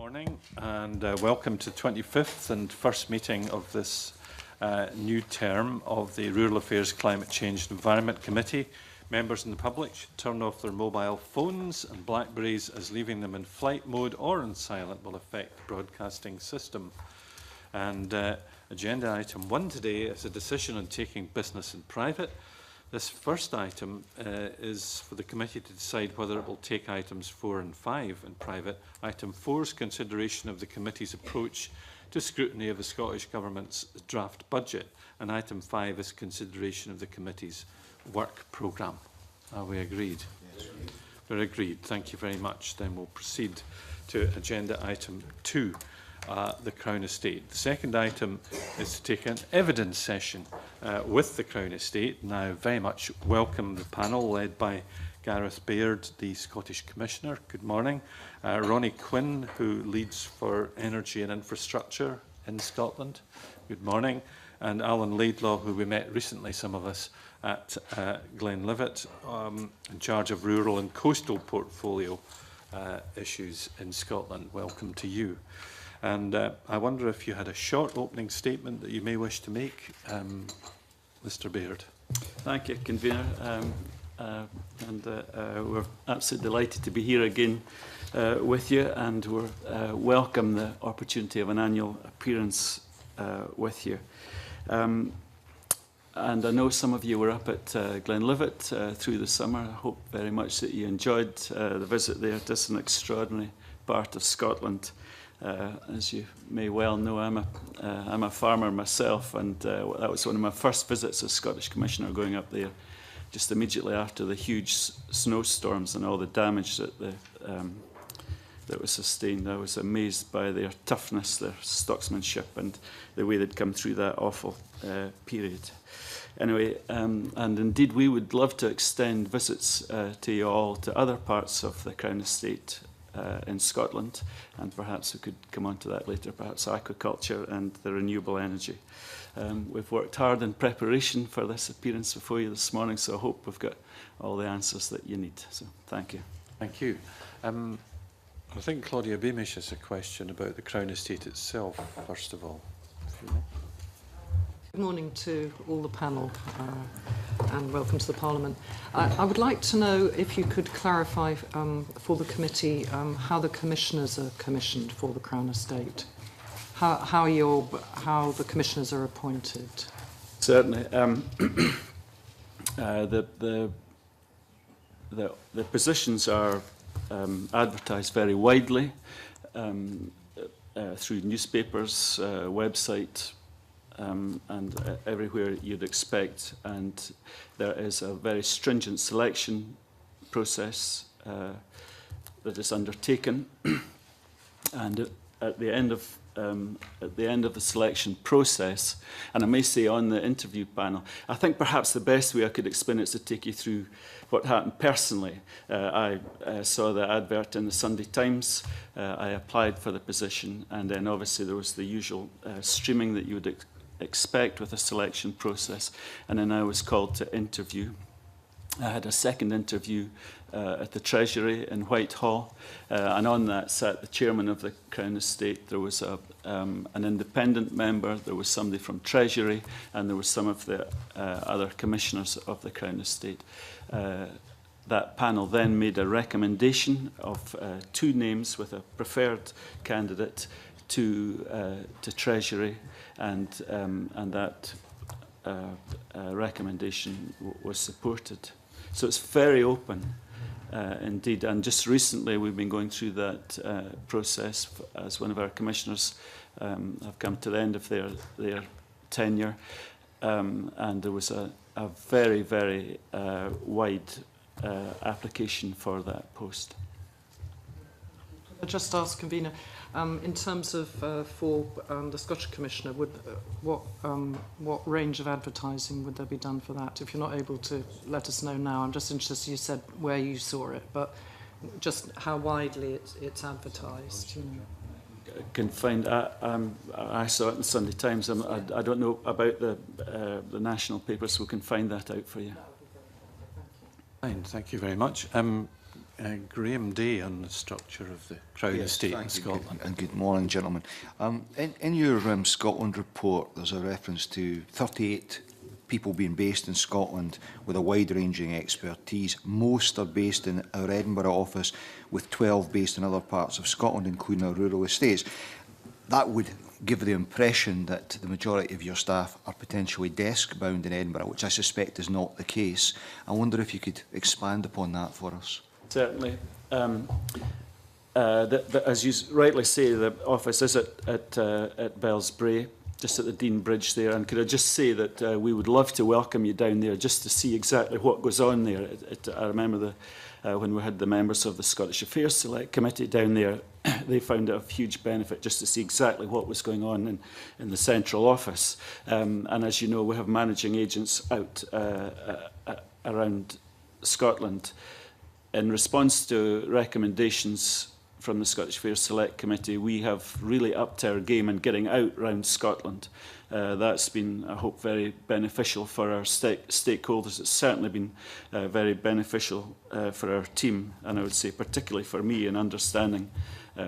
morning and welcome to 25th and first meeting of this new term of the Rural Affairs, Climate Change and Environment Committee. Members and the public should turn off their mobile phones and Blackberries, as leaving them in flight mode or on silent will affect the broadcasting system. And agenda item 1 today is a decision on taking business in private. This first item is for the committee to decide whether it will take items 4 and 5 in private. Item 4 is consideration of the committee's approach to scrutiny of the Scottish Government's draft budget, and item 5 is consideration of the committee's work programme. Are we agreed? Yes. We're agreed. Thank you very much. Then we'll proceed to agenda item 2. The Crown Estate. The second item is to take an evidence session with the Crown Estate. Now, very much welcome the panel led by Gareth Baird, the Scottish Commissioner. Good morning. Ronnie Quinn, who leads for Energy and Infrastructure in Scotland. Good morning. And Alan Laidlaw, who we met recently, some of us, at Glenlivet, in charge of rural and coastal portfolio issues in Scotland. Welcome to you. And I wonder if you had a short opening statement that you may wish to make, Mr. Baird. Thank you, Convener. We're absolutely delighted to be here again with you, and we're welcome the opportunity of an annual appearance with you. And I know some of you were up at Glenlivet through the summer. I hope very much that you enjoyed the visit there. It is an extraordinary part of Scotland. As you may well know, I'm a farmer myself, and that was one of my first visits as Scottish Commissioner, going up there just immediately after the huge snowstorms and all the damage that that was sustained. I was amazed by their toughness, their stocksmanship, and the way they'd come through that awful period. Anyway, and indeed we would love to extend visits to you all to other parts of the Crown Estate in Scotland, and perhaps we could come on to that later, perhaps aquaculture and the renewable energy. We've worked hard in preparation for this appearance before you this morning, so I hope we've got all the answers that you need. So thank you. Thank you. I think Claudia Beamish has a question about the Crown Estate itself, first of all. Good morning to all the panel and welcome to the Parliament. I would like to know if you could clarify for the committee how the commissioners are commissioned for the Crown Estate, how the commissioners are appointed. Certainly. The positions are advertised very widely through newspapers, website, and everywhere you'd expect, and there is a very stringent selection process that is undertaken, and at the end of the selection process, and I may say on the interview panel, I think perhaps the best way I could explain it is to take you through what happened personally. I saw the advert in the Sunday Times, I applied for the position, and then obviously there was the usual streaming that you would expect with a selection process, and then I was called to interview. I had a second interview at the Treasury in Whitehall, and on that sat the chairman of the Crown Estate. There was an independent member, there was somebody from Treasury, and there was some of the other commissioners of the Crown Estate. That panel then made a recommendation of 2 names with a preferred candidate to Treasury, and that recommendation was supported. So it's very open indeed, and just recently we've been going through that process as one of our commissioners have come to the end of their tenure, and there was a very, very wide application for that post. I just ask, Convener, in terms of for the Scottish Commissioner, what range of advertising would there be done for that? If you're not able to let us know now, I'm just interested. You said where you saw it, but just how widely it's advertised. You know. Can find. I saw it in the Sunday Times. I don't know about the national papers, so we can find that out for you. Fine, thank you very much. Graham Day on the structure of the Crown Estate in Scotland. And good morning, gentlemen. In your Scotland report, there's a reference to 38 people being based in Scotland with a wide-ranging expertise. Most are based in our Edinburgh office, with 12 based in other parts of Scotland, including our rural estates. That would give the impression that the majority of your staff are potentially desk-bound in Edinburgh, which I suspect is not the case. I wonder if you could expand upon that for us. Certainly. As you rightly say, the office is at Bellsbrae, just at the Dean Bridge there. And could I just say that we would love to welcome you down there just to see exactly what goes on there. I remember when we had the members of the Scottish Affairs Select Committee down there, they found it of huge benefit just to see exactly what was going on in the central office. And as you know, we have managing agents out around Scotland. In response to recommendations from the Scottish Affairs Select Committee, we have really upped our game in getting out around Scotland. That's been, I hope, very beneficial for our stakeholders. It's certainly been very beneficial for our team, and I would say particularly for me in understanding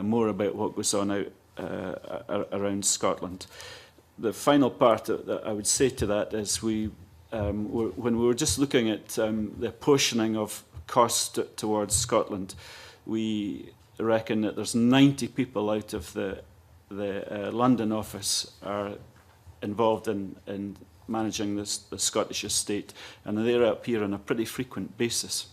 more about what goes on out around Scotland. The final part that I would say to that is when we were just looking at the apportioning of cost towards Scotland, we reckon that there's 90 people out of the London office are involved in managing the Scottish estate, and they're up here on a pretty frequent basis.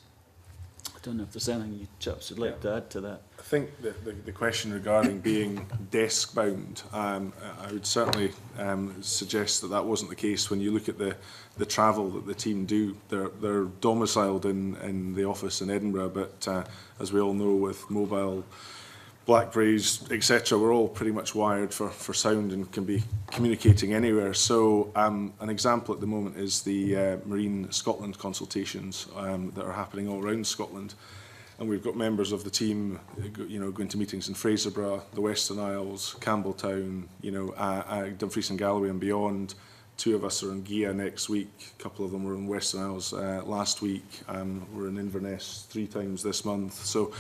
I don't know if there's anything you chaps would like to add to that. I think the question regarding being desk-bound, I would certainly suggest that wasn't the case when you look at the travel that the team do. They're domiciled in the office in Edinburgh, but as we all know, with mobile Blackberries, etc., we're all pretty much wired for sound and can be communicating anywhere. So an example at the moment is the Marine Scotland consultations that are happening all around Scotland. And we've got members of the team, going to meetings in Fraserburgh, the Western Isles, Campbelltown, Dumfries and Galloway and beyond. 2 of us are in Gia next week. A couple of them were in Western Isles last week. We're in Inverness 3 times this month. So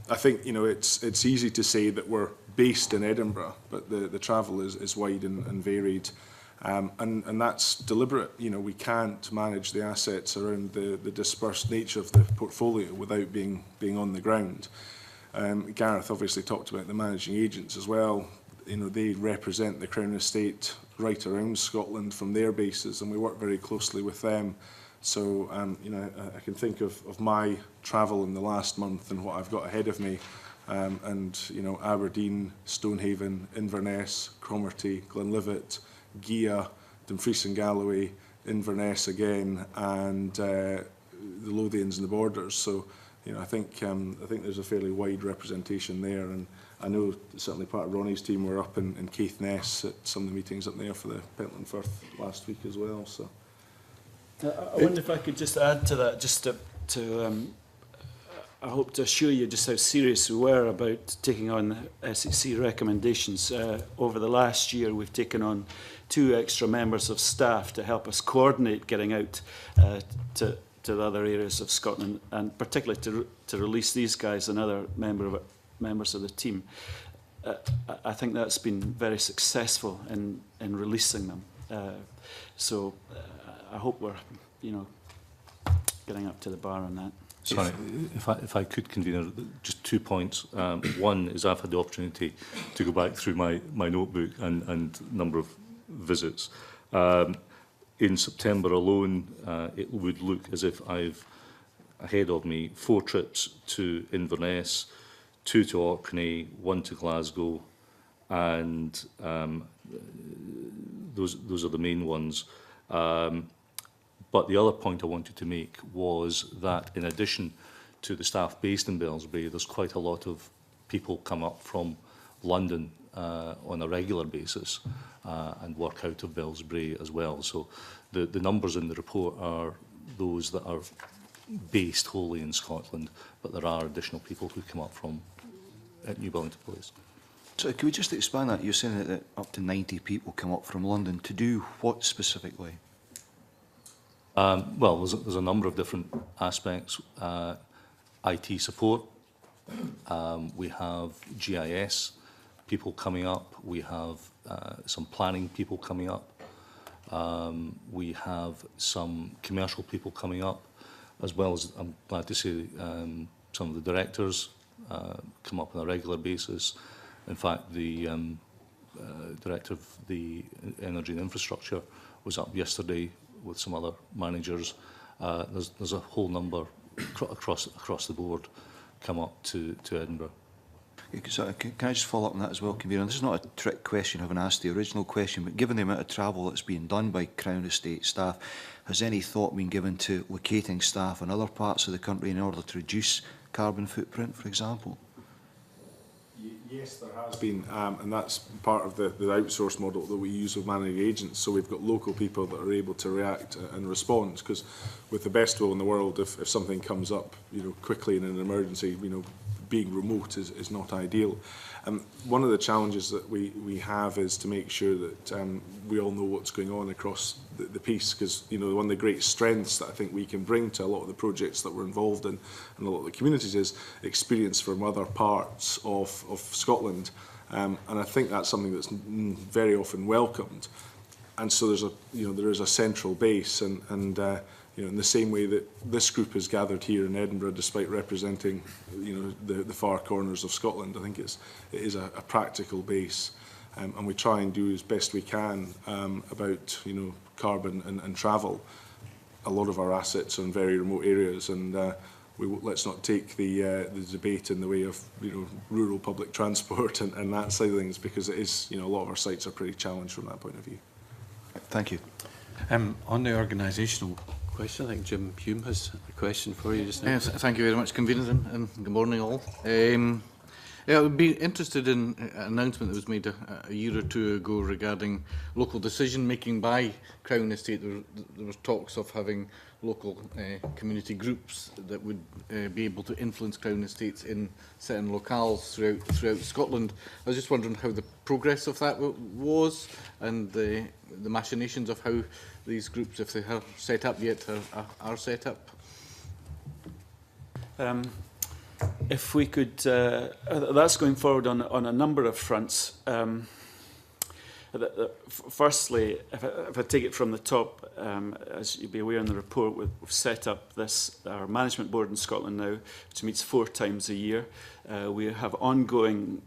I think it's easy to say that we're based in Edinburgh, but the travel is wide and varied. And that's deliberate. We can't manage the assets around the dispersed nature of the portfolio without being on the ground. Gareth obviously talked about the managing agents as well. They represent the Crown Estate right around Scotland from their bases, and we work very closely with them. So, I can think of my travel in the last month and what I've got ahead of me. Aberdeen, Stonehaven, Inverness, Cromarty, Glenlivet, Gia, Dumfries and Galloway, Inverness again, and the Lothians and the Borders. So, I think there's a fairly wide representation there, and I know certainly part of Ronnie's team were up in Caithness at some of the meetings up there for the Pentland Firth last week as well. So, I wonder if I could just add to that, just to I hope to assure you just how serious we were about taking on the SEC recommendations. Over the last year, we've taken on 2 extra members of staff to help us coordinate getting out to the other areas of Scotland, and particularly to release these guys and other members of the team. I think that's been very successful in releasing them. So I hope we're, getting up to the bar on that. Sorry, if I could, Convener, just 2 points. One is I've had the opportunity to go back through my notebook and number of visits. In September alone, it would look as if I've ahead of me 4 trips to Inverness, 2 to Orkney, 1 to Glasgow, and those are the main ones. But the other point I wanted to make was that in addition to the staff based in Bellsbrae, there's quite a lot of people come up from London on a regular basis and work out of Bellsbrae as well. So the numbers in the report are those that are based wholly in Scotland, but there are additional people who come up from New Bellington Place. So can we just expand that? You're saying that up to 90 people come up from London to do what specifically? Well, there's a number of different aspects. IT support. We have GIS people coming up. We have some planning people coming up. We have some commercial people coming up, as well as, I'm glad to say, some of the directors come up on a regular basis. In fact, the director of the Energy and Infrastructure was up yesterday with some other managers. There's a whole number across the board come up to Edinburgh. So, can I just follow up on that as well, Convener? This is not a trick question, having asked the original question, but given the amount of travel that's being done by Crown Estate staff, has any thought been given to locating staff in other parts of the country in order to reduce carbon footprint, for example? Yes, there has been, and that's part of the outsource model that we use with managing agents. So we've got local people that are able to react and respond, because with the best will in the world, if something comes up, quickly in an emergency, being remote is not ideal. One of the challenges that we have is to make sure that we all know what's going on across the piece, because one of the great strengths that I think we can bring to a lot of the projects that we're involved in and a lot of the communities is experience from other parts of Scotland, and I think that's something that's very often welcomed. And so there is a central base, and in the same way that this group is gathered here in Edinburgh, despite representing the far corners of Scotland, I think it is a practical base, and we try and do as best we can about carbon and travel. A lot of our assets are in very remote areas, and let's not take the debate in the way of rural public transport and that side of things, because it is a lot of our sites are pretty challenged from that point of view. Thank you. On the organisational question, I think Jim Hume has a question for you just now. Yes, thank you very much, Convener, and good morning all. I would be interested in an announcement that was made a year or two ago regarding local decision making by Crown Estate. There was talks of having local community groups that would be able to influence Crown Estates in certain locales throughout Scotland. I was just wondering how the progress of that was, and the machinations of how these groups, if they are set up yet, are set up. If we could, that's going forward on a number of fronts. Firstly, if I take it from the top, as you'll be aware in the report, we've set up our management board in Scotland now, which meets 4 times a year. We have ongoing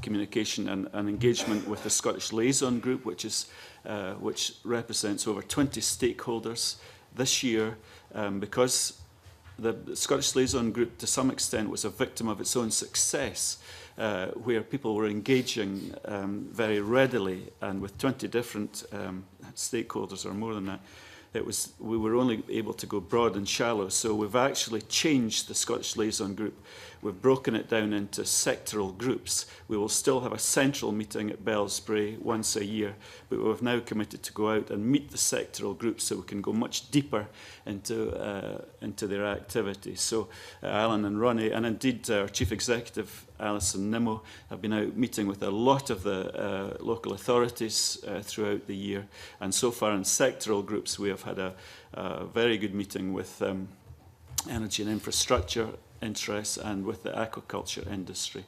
communication and engagement with the Scottish Liaison Group, which represents over 20 stakeholders. This year, because the Scottish Liaison Group, to some extent, was a victim of its own success, where people were engaging very readily, and with 20 different stakeholders, or more than that, we were only able to go broad and shallow. So we've actually changed the Scottish Liaison Group. We've broken it down into sectoral groups. We will still have a central meeting at Bellsbrae once a year, but we've now committed to go out and meet the sectoral groups so we can go much deeper into their activities. So Alan and Ronnie, and indeed our Chief Executive, Alison Nimmo, have been out meeting with a lot of the local authorities throughout the year. And so far in sectoral groups, we have had a very good meeting with energy and infrastructure interests and with the aquaculture industry.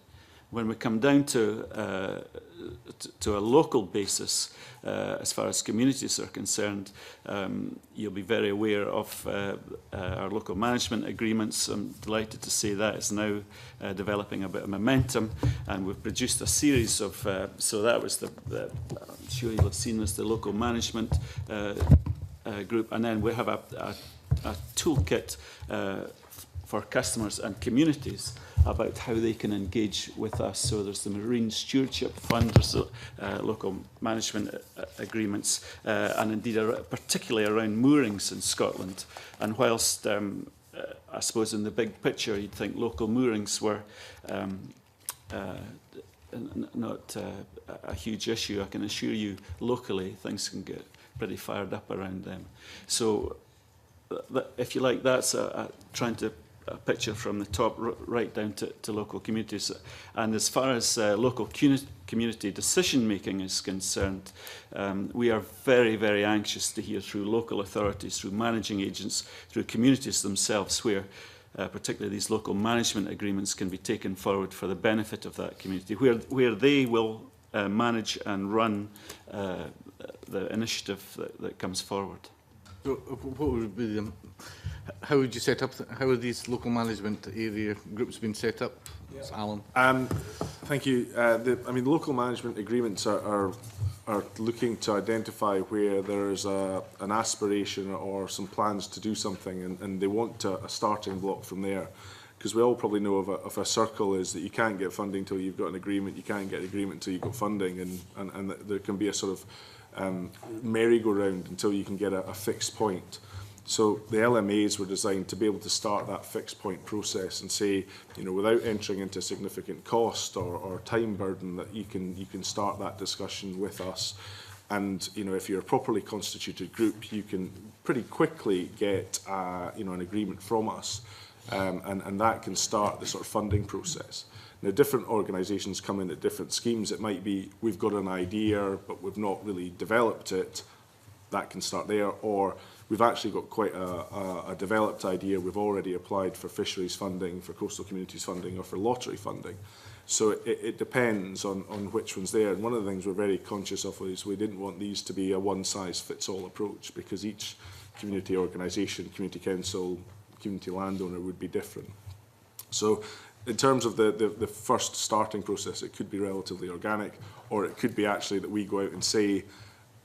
When we come down to a local basis, as far as communities are concerned, you'll be very aware of our local management agreements. I'm delighted to say that is now developing a bit of momentum, and we've produced a series of, so that was I'm sure you'll have seen this, the local management group, and then we have a toolkit for customers and communities about how they can engage with us. So there's the Marine Stewardship Fund, there's local management agreements, and indeed particularly around moorings in Scotland. And whilst I suppose in the big picture you'd think local moorings were not a huge issue, I can assure you locally things can get pretty fired up around them. So if you like, that's trying to a picture from the top right down to local communities. And as far as local community decision making is concerned, we are very, very anxious to hear through local authorities, through managing agents, through communities themselves, where particularly these local management agreements, can be taken forward for the benefit of that community, where they will manage and run the initiative that comes forward. So what would be the, how would you set up, how are these local management area groups been set up? It's Alan. Thank you. I mean, local management agreements are looking to identify where there is an aspiration or some plans to do something, and they want a starting block from there. Because we all probably know of a circle is that you can't get funding until you've got an agreement, you can't get an agreement until you've got funding, and there can be a sort of merry-go-round until you can get a fixed point. So the LMAs were designed to be able to start that fixed point process and say, you know, without entering into significant cost or time burden, that you can start that discussion with us. And you know, if you're a properly constituted group, you can pretty quickly get you know, an agreement from us, and that can start the sort of funding process. Now, different organisations come in at different schemes. It might be we've got an idea, but we've not really developed it. That can start there, or we've actually got quite a developed idea. We've already applied for fisheries funding, for coastal communities funding, or for lottery funding. So it depends on which one's there. And one of the things we're very conscious of is we didn't want these to be a one-size-fits-all approach, because each community organisation, community council, community landowner would be different. So in terms of the first starting process, it could be relatively organic, or it could be actually that we go out and say,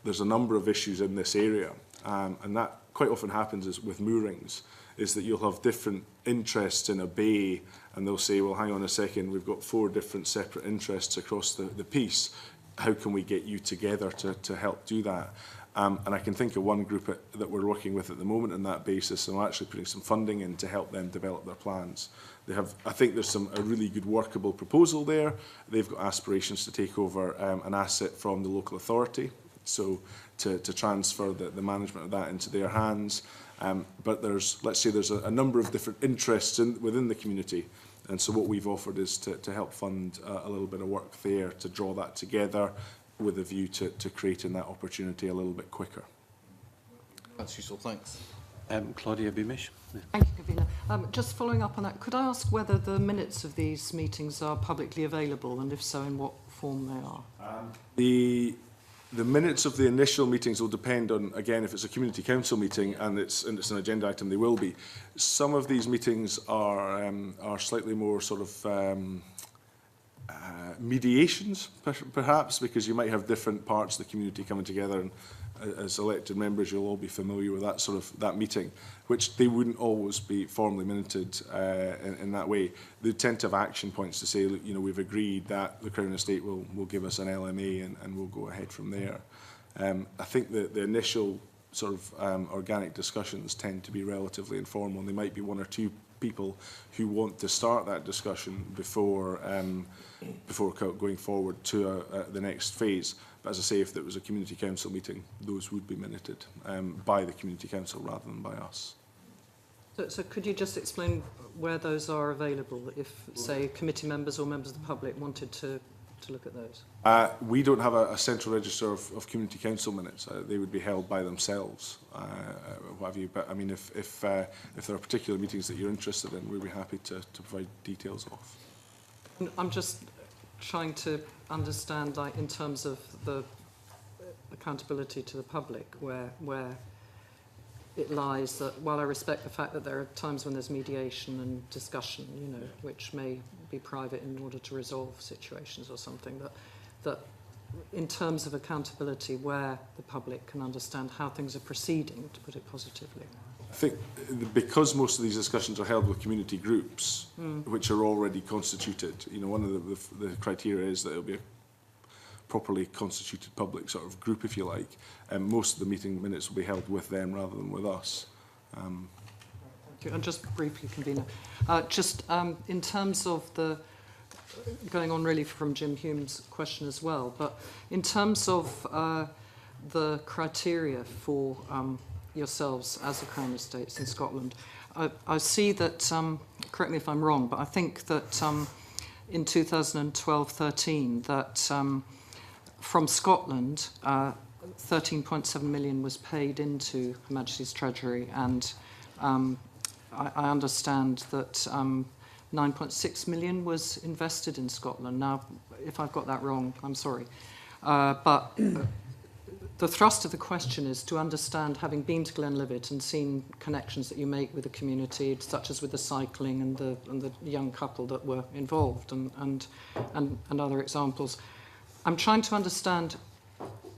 there's a number of issues in this area. And that quite often happens is with moorings, is that you'll have different interests in a bay, and they'll say, well, hang on a second, we've got 4 different separate interests across the piece. How can we get you together to help do that? And I can think of one group that we're working with at the moment on that basis, and we're actually putting some funding in to help them develop their plans. They have, I think there's a really good workable proposal there. They've got aspirations to take over an asset from the local authority, so to transfer the management of that into their hands. But let's say there's a number of different interests within the community. And so what we've offered is to help fund a little bit of work there to draw that together with a view to creating that opportunity a little bit quicker. That's useful, thanks. Claudia Beamish. Thank you, Kavina. Just following up on that, could I ask whether the minutes of these meetings are publicly available, and if so, in what form they are? The minutes of the initial meetings will depend on, again, if it's a community council meeting and it's an agenda item, they will be. Some of these meetings are slightly more sort of mediations, perhaps, because you might have different parts of the community coming together, and as elected members, you'll all be familiar with that meeting, which they wouldn't always be formally minuted in that way. They tend to have action points to say, you know, we've agreed that the Crown Estate will give us an LMA, and we'll go ahead from there. I think the initial sort of organic discussions tend to be relatively informal, and there might be 1 or 2 people who want to start that discussion before going forward to the next phase. But as I say, if there was a community council meeting, those would be minuted by the community council rather than by us. So could you just explain where those are available if, say, committee members or members of the public wanted to look at those? We don't have a central register of community council minutes. They would be held by themselves, what have you. But I mean, if there are particular meetings that you're interested in, we'd be happy to provide details of. I'm just trying to understand, like, in terms of the accountability to the public, where it lies. That while I respect the fact that there are times when there's mediation and discussion, you know, which may be private in order to resolve situations or something, that in terms of accountability, where the public can understand how things are proceeding, to put it positively. I think because most of these discussions are held with community groups, which are already constituted, you know, one of the criteria is that it'll be a properly constituted public sort of group, if you like, and most of the meeting minutes will be held with them rather than with us. Thank you. And just briefly, convener, in terms of the, going on really from Jim Hume's question as well, but in terms of the criteria for yourselves as the Crown Estates in Scotland, I see that, correct me if I'm wrong, but I think that in 2012-13 that from Scotland 13.7 million was paid into Her Majesty's Treasury, and I understand that 9.6 million was invested in Scotland. Now, if I've got that wrong, I'm sorry. But the thrust of the question is to understand, having been to Glenlivet and seen connections that you make with the community, such as with the cycling and the young couple that were involved, and other examples. I'm trying to understand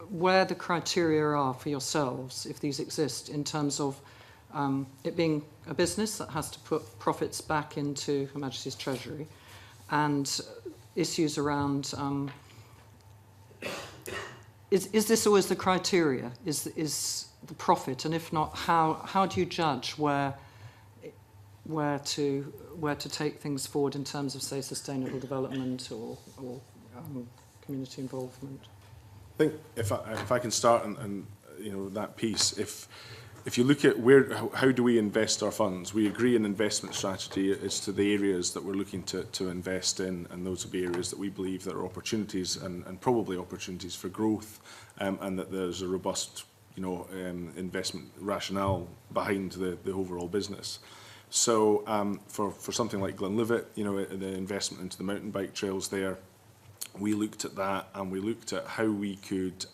where the criteria are for yourselves, if these exist, in terms of it being a business that has to put profits back into Her Majesty's Treasury, and issues around is this always the criteria? Is the profit, and if not, how do you judge where to take things forward in terms of, say, sustainable development or community involvement? I think if I can start and you know, that piece, if you look at how do we invest our funds, we agree an investment strategy as to the areas that we're looking to invest in, and those will be areas that we believe there are opportunities and probably opportunities for growth, and that there's a robust, you know, investment rationale behind the overall business. So for something like Glenlivet, you know, the investment into the mountain bike trails there, we looked at that, and we looked at how we could.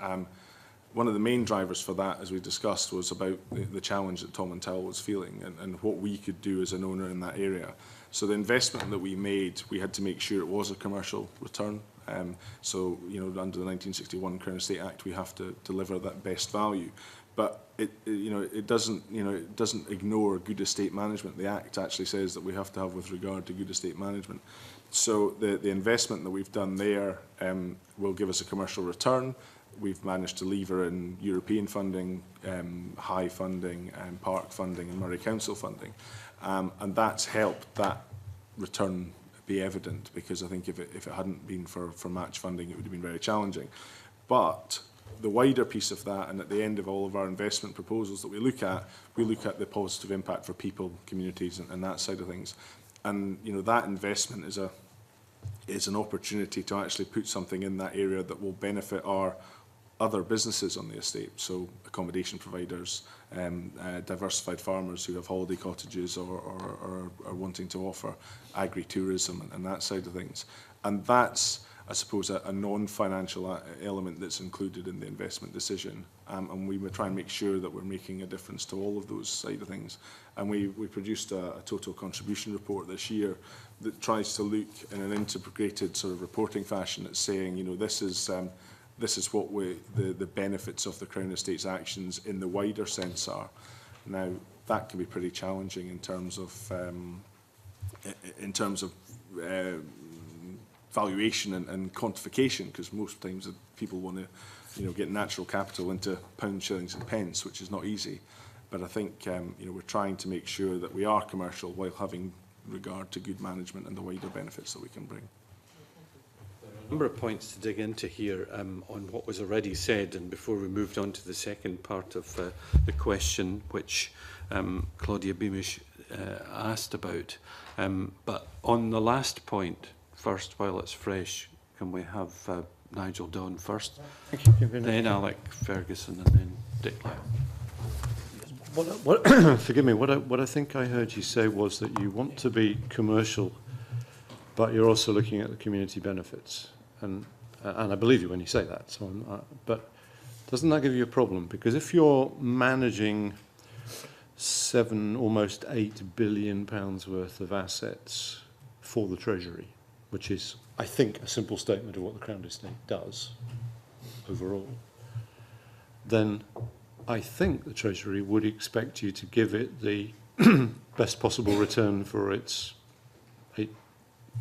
One of the main drivers for that, as we discussed, was about the challenge that Tom and Tell was feeling, and what we could do as an owner in that area. So the investment that we made, we had to make sure it was a commercial return. So, you know, under the 1961 Crown Estate Act, we have to deliver that best value. But it doesn't ignore good estate management. The Act actually says that we have to have with regard to good estate management. So the investment that we've done there will give us a commercial return. We've managed to lever in European funding, high funding, park funding, and Murray Council funding, and that's helped that return be evident. Because I think if it hadn't been for match funding, it would have been very challenging. But the wider piece of that, and at the end of all of our investment proposals that we look at the positive impact for people, communities, and that side of things. And you know, that investment is an opportunity to actually put something in that area that will benefit our other businesses on the estate, so accommodation providers, diversified farmers who have holiday cottages or are wanting to offer agri-tourism and that side of things. And that's, I suppose, a non-financial element that's included in the investment decision. And we would try and make sure that we're making a difference to all of those side of things. And we produced a total contribution report this year that tries to look in an integrated sort of reporting fashion at saying, you know, this is what the benefits of the Crown Estate's actions in the wider sense are. Now, that can be pretty challenging in terms of valuation and quantification, because most times people want to, you know, get natural capital into pounds, shillings, and pence, which is not easy. But I think you know, we're trying to make sure that we are commercial while having regard to good management and the wider benefits that we can bring. A number of points to dig into here on what was already said, and before we moved on to the second part of the question, which Claudia Beamish asked about. But on the last point, first, while it's fresh, can we have Nigel Dawn first? Thank you. Then Alec Ferguson, and then Dick Lyle. Forgive me, what I think I heard you say was that you want to be commercial, but you're also looking at the community benefits. And I believe you when you say that. So but doesn't that give you a problem? Because if you're managing almost £8 billion worth of assets for the Treasury, which is, I think, a simple statement of what the Crown Estate does overall, then I think the Treasury would expect you to give it the best possible return for its £8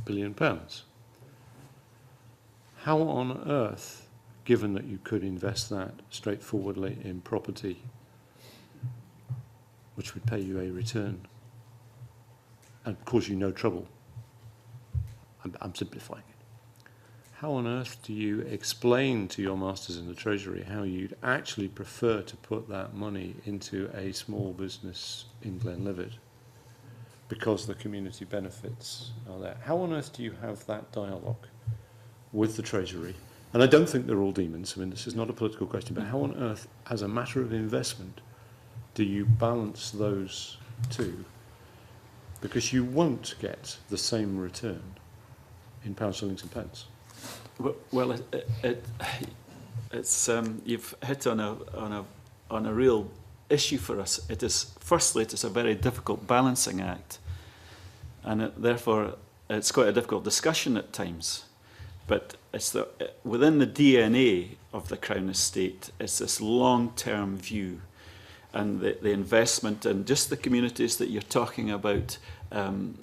billion. How on earth, given that you could invest that straightforwardly in property, which would pay you a return and cause you no trouble, I'm simplifying it, how on earth do you explain to your masters in the Treasury how you'd actually prefer to put that money into a small business in Glenlivet because the community benefits are there? How on earth do you have that dialogue with the Treasury? And I don't think they're all demons. I mean, this is not a political question, but how on earth, as a matter of investment, do you balance those two Because you won't get the same return in pound, shillings and pence. Well, it's you've hit on a real issue for us. It is, firstly, it is a very difficult balancing act, and therefore it's quite a difficult discussion at times. But it's within the DNA of the Crown Estate, it's this long-term view, and the investment in just the communities that you're talking about, and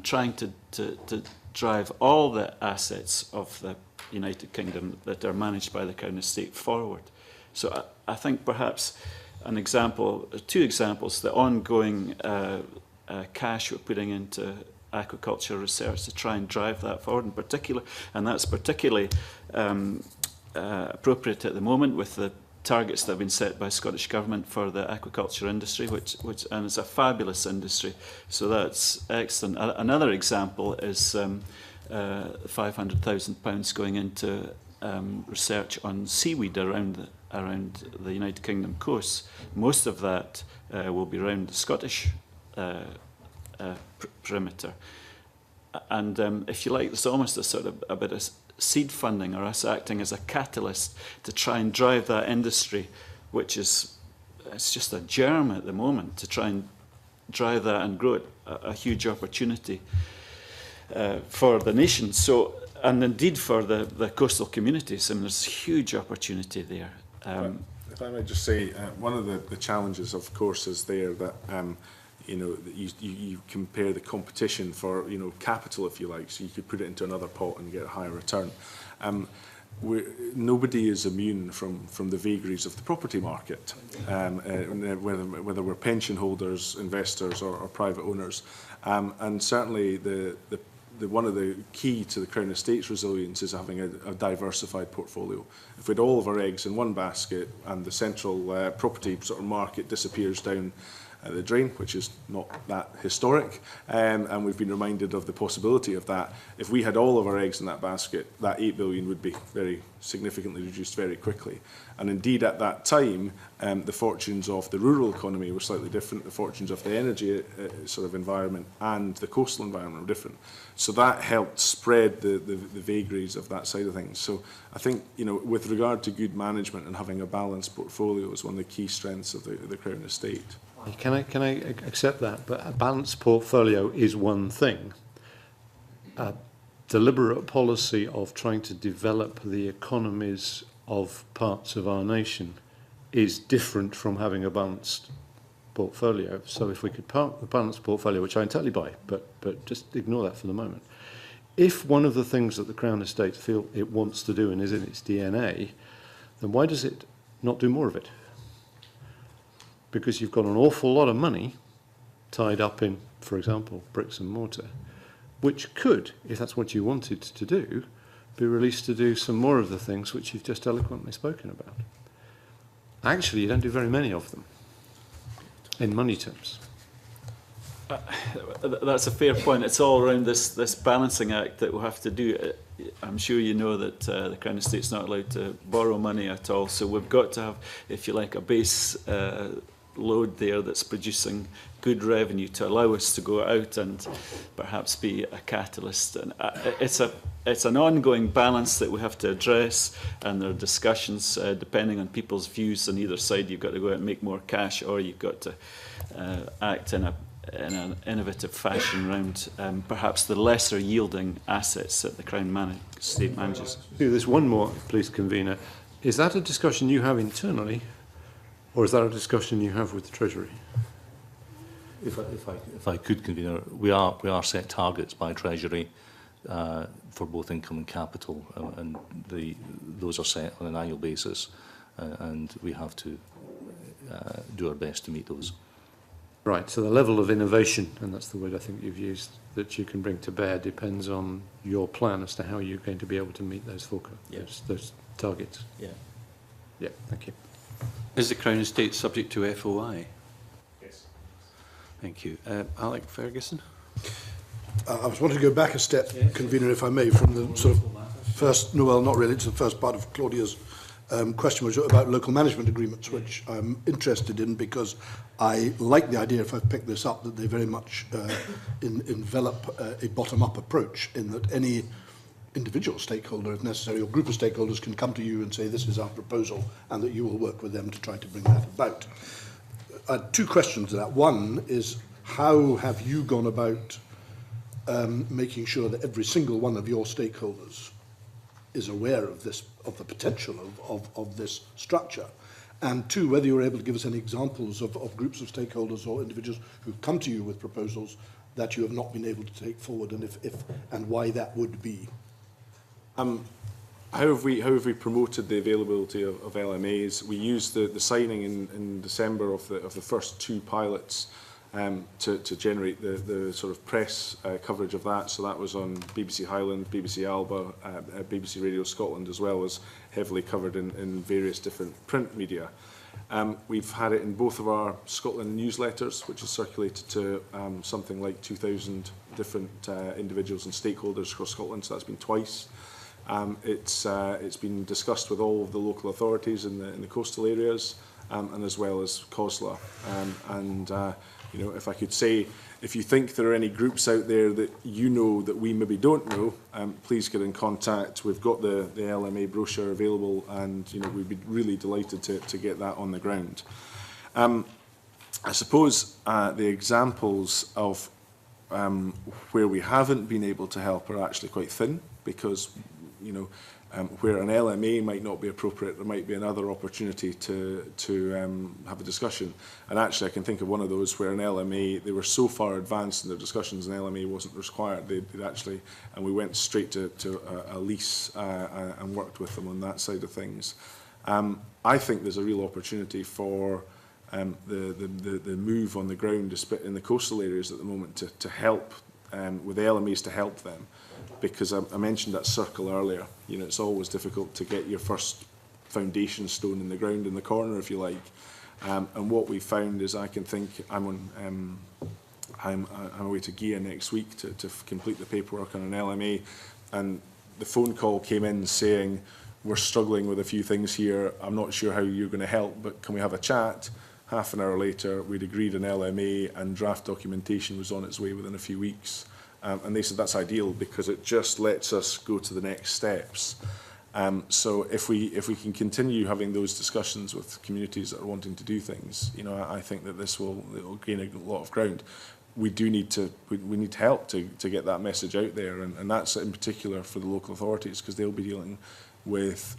trying to drive all the assets of the United Kingdom that are managed by the Crown Estate forward. So I think perhaps an example, two examples, the ongoing cash we're putting into aquaculture research to try and drive that forward in particular, and that's particularly appropriate at the moment with the targets that have been set by Scottish Government for the aquaculture industry, which and it's a fabulous industry, so that's excellent. Another example is £500,000 going into research on seaweed around the United Kingdom coast. Most of that will be around the Scottish perimeter, and if you like, there's almost a sort of a bit of seed funding, or us acting as a catalyst to try and drive that industry, which is, it's just a germ at the moment, to try and drive that and grow it, a huge opportunity for the nation. So, and indeed for the coastal communities, I mean, there's huge opportunity there. If I might just say, one of the challenges, of course, is there that you know, you compare the competition for, you know, capital, if you like, so you could put it into another pot and get a higher return. Nobody is immune from the vagaries of the property market, whether we're pension holders, investors, or private owners. And certainly one of the key to the Crown Estate's resilience is having a diversified portfolio. If we had all of our eggs in one basket and the central property sort of market disappears down the drain, which is not that historic, and we've been reminded of the possibility of that. If we had all of our eggs in that basket, that 8 billion would be very significantly reduced very quickly. And indeed, at that time, the fortunes of the rural economy were slightly different. The fortunes of the energy sort of environment and the coastal environment were different. So that helped spread the vagaries of that side of things. So I think, you know, with regard to good management and having a balanced portfolio is one of the key strengths of the Crown Estate. Can I accept that? But a balanced portfolio is one thing. A deliberate policy of trying to develop the economies of parts of our nation is different from having a balanced portfolio. So if we could park the balanced portfolio, which I entirely buy, but just ignore that for the moment. If one of the things that the Crown Estate feel it wants to do and is in its DNA, then why does it not do more of it? Because you've got an awful lot of money tied up in, for example, bricks and mortar, which could, if that's what you wanted to do, be released to do some more of the things which you've just eloquently spoken about. Actually, you don't do very many of them, in money terms. That's a fair point. It's all around this balancing act that we'll have to do. I'm sure you know that the Crown Estate's not allowed to borrow money at all, so we've got to have, if you like, a base load there that's producing good revenue to allow us to go out and perhaps be a catalyst. And it's an ongoing balance that we have to address, and there are discussions depending on people's views on either side. You've got to go out and make more cash, or you've got to act in an innovative fashion around perhaps the lesser yielding assets that the Crown Estate manages. There's one more, please, Convener. Is that a discussion you have internally, or is that a discussion you have with the Treasury? If I could, Convener, we are set targets by Treasury for both income and capital, and those are set on an annual basis, and we have to do our best to meet those. Right, so the level of innovation, and that's the word I think you've used, that you can bring to bear depends on your plan as to how you're going to be able to meet those those targets. Yeah. Yeah, thank you. Is the Crown Estate subject to FOI? Yes. Thank you. Alec Ferguson? I was wanting to go back a step, Convener, if I may, from the sort of first, no, well, not really, it's the first part of Claudia's question was about local management agreements, which I'm interested in because I like the idea, if I've picked this up, that they very much envelop a bottom-up approach in that any individual stakeholder, if necessary, or group of stakeholders can come to you and say, this is our proposal, and that you will work with them to try to bring that about. I had two questions to that. One is, how have you gone about making sure that every single one of your stakeholders is aware of this, of the potential of this structure? And two, whether you're able to give us any examples of groups of stakeholders or individuals who come to you with proposals that you have not been able to take forward, and if and why that would be. How have we promoted the availability of LMAs? We used the signing in December of the first two pilots to generate the sort of press coverage of that. So that was on BBC Highland, BBC Alba, BBC Radio Scotland, as well as heavily covered in various different print media. We've had it in both of our Scotland newsletters, which is circulated to something like 2,000 different individuals and stakeholders across Scotland, so that's been twice. It's been discussed with all of the local authorities in the coastal areas, and as well as COSLA. You know, if I could say, if you think there are any groups out there that you know that we maybe don't know, please get in contact. We've got the LMA brochure available, and you know, we'd be really delighted to get that on the ground. I suppose the examples of where we haven't been able to help are actually quite thin, because you know, where an LMA might not be appropriate, there might be another opportunity to have a discussion. And actually, I can think of one of those where an LMA, they were so far advanced in their discussions, an LMA wasn't required. They'd actually, and we went straight to a lease and worked with them on that side of things. I think there's a real opportunity for the move on the ground in the coastal areas at the moment to help with LMAs, to help them. Because I mentioned that circle earlier. You know, it's always difficult to get your first foundation stone in the ground in the corner, if you like. And what we found is, I can think I'm away to Gia next week to complete the paperwork on an LMA, and the phone call came in saying, we're struggling with a few things here. I'm not sure how you're going to help, but can we have a chat? Half an hour later, we'd agreed an LMA, and draft documentation was on its way within a few weeks. And they said that's ideal because it just lets us go to the next steps. So if we can continue having those discussions with communities that are wanting to do things, you know, I think that it will gain a lot of ground. We do need we need help to get that message out there, and that's in particular for the local authorities, because they'll be dealing with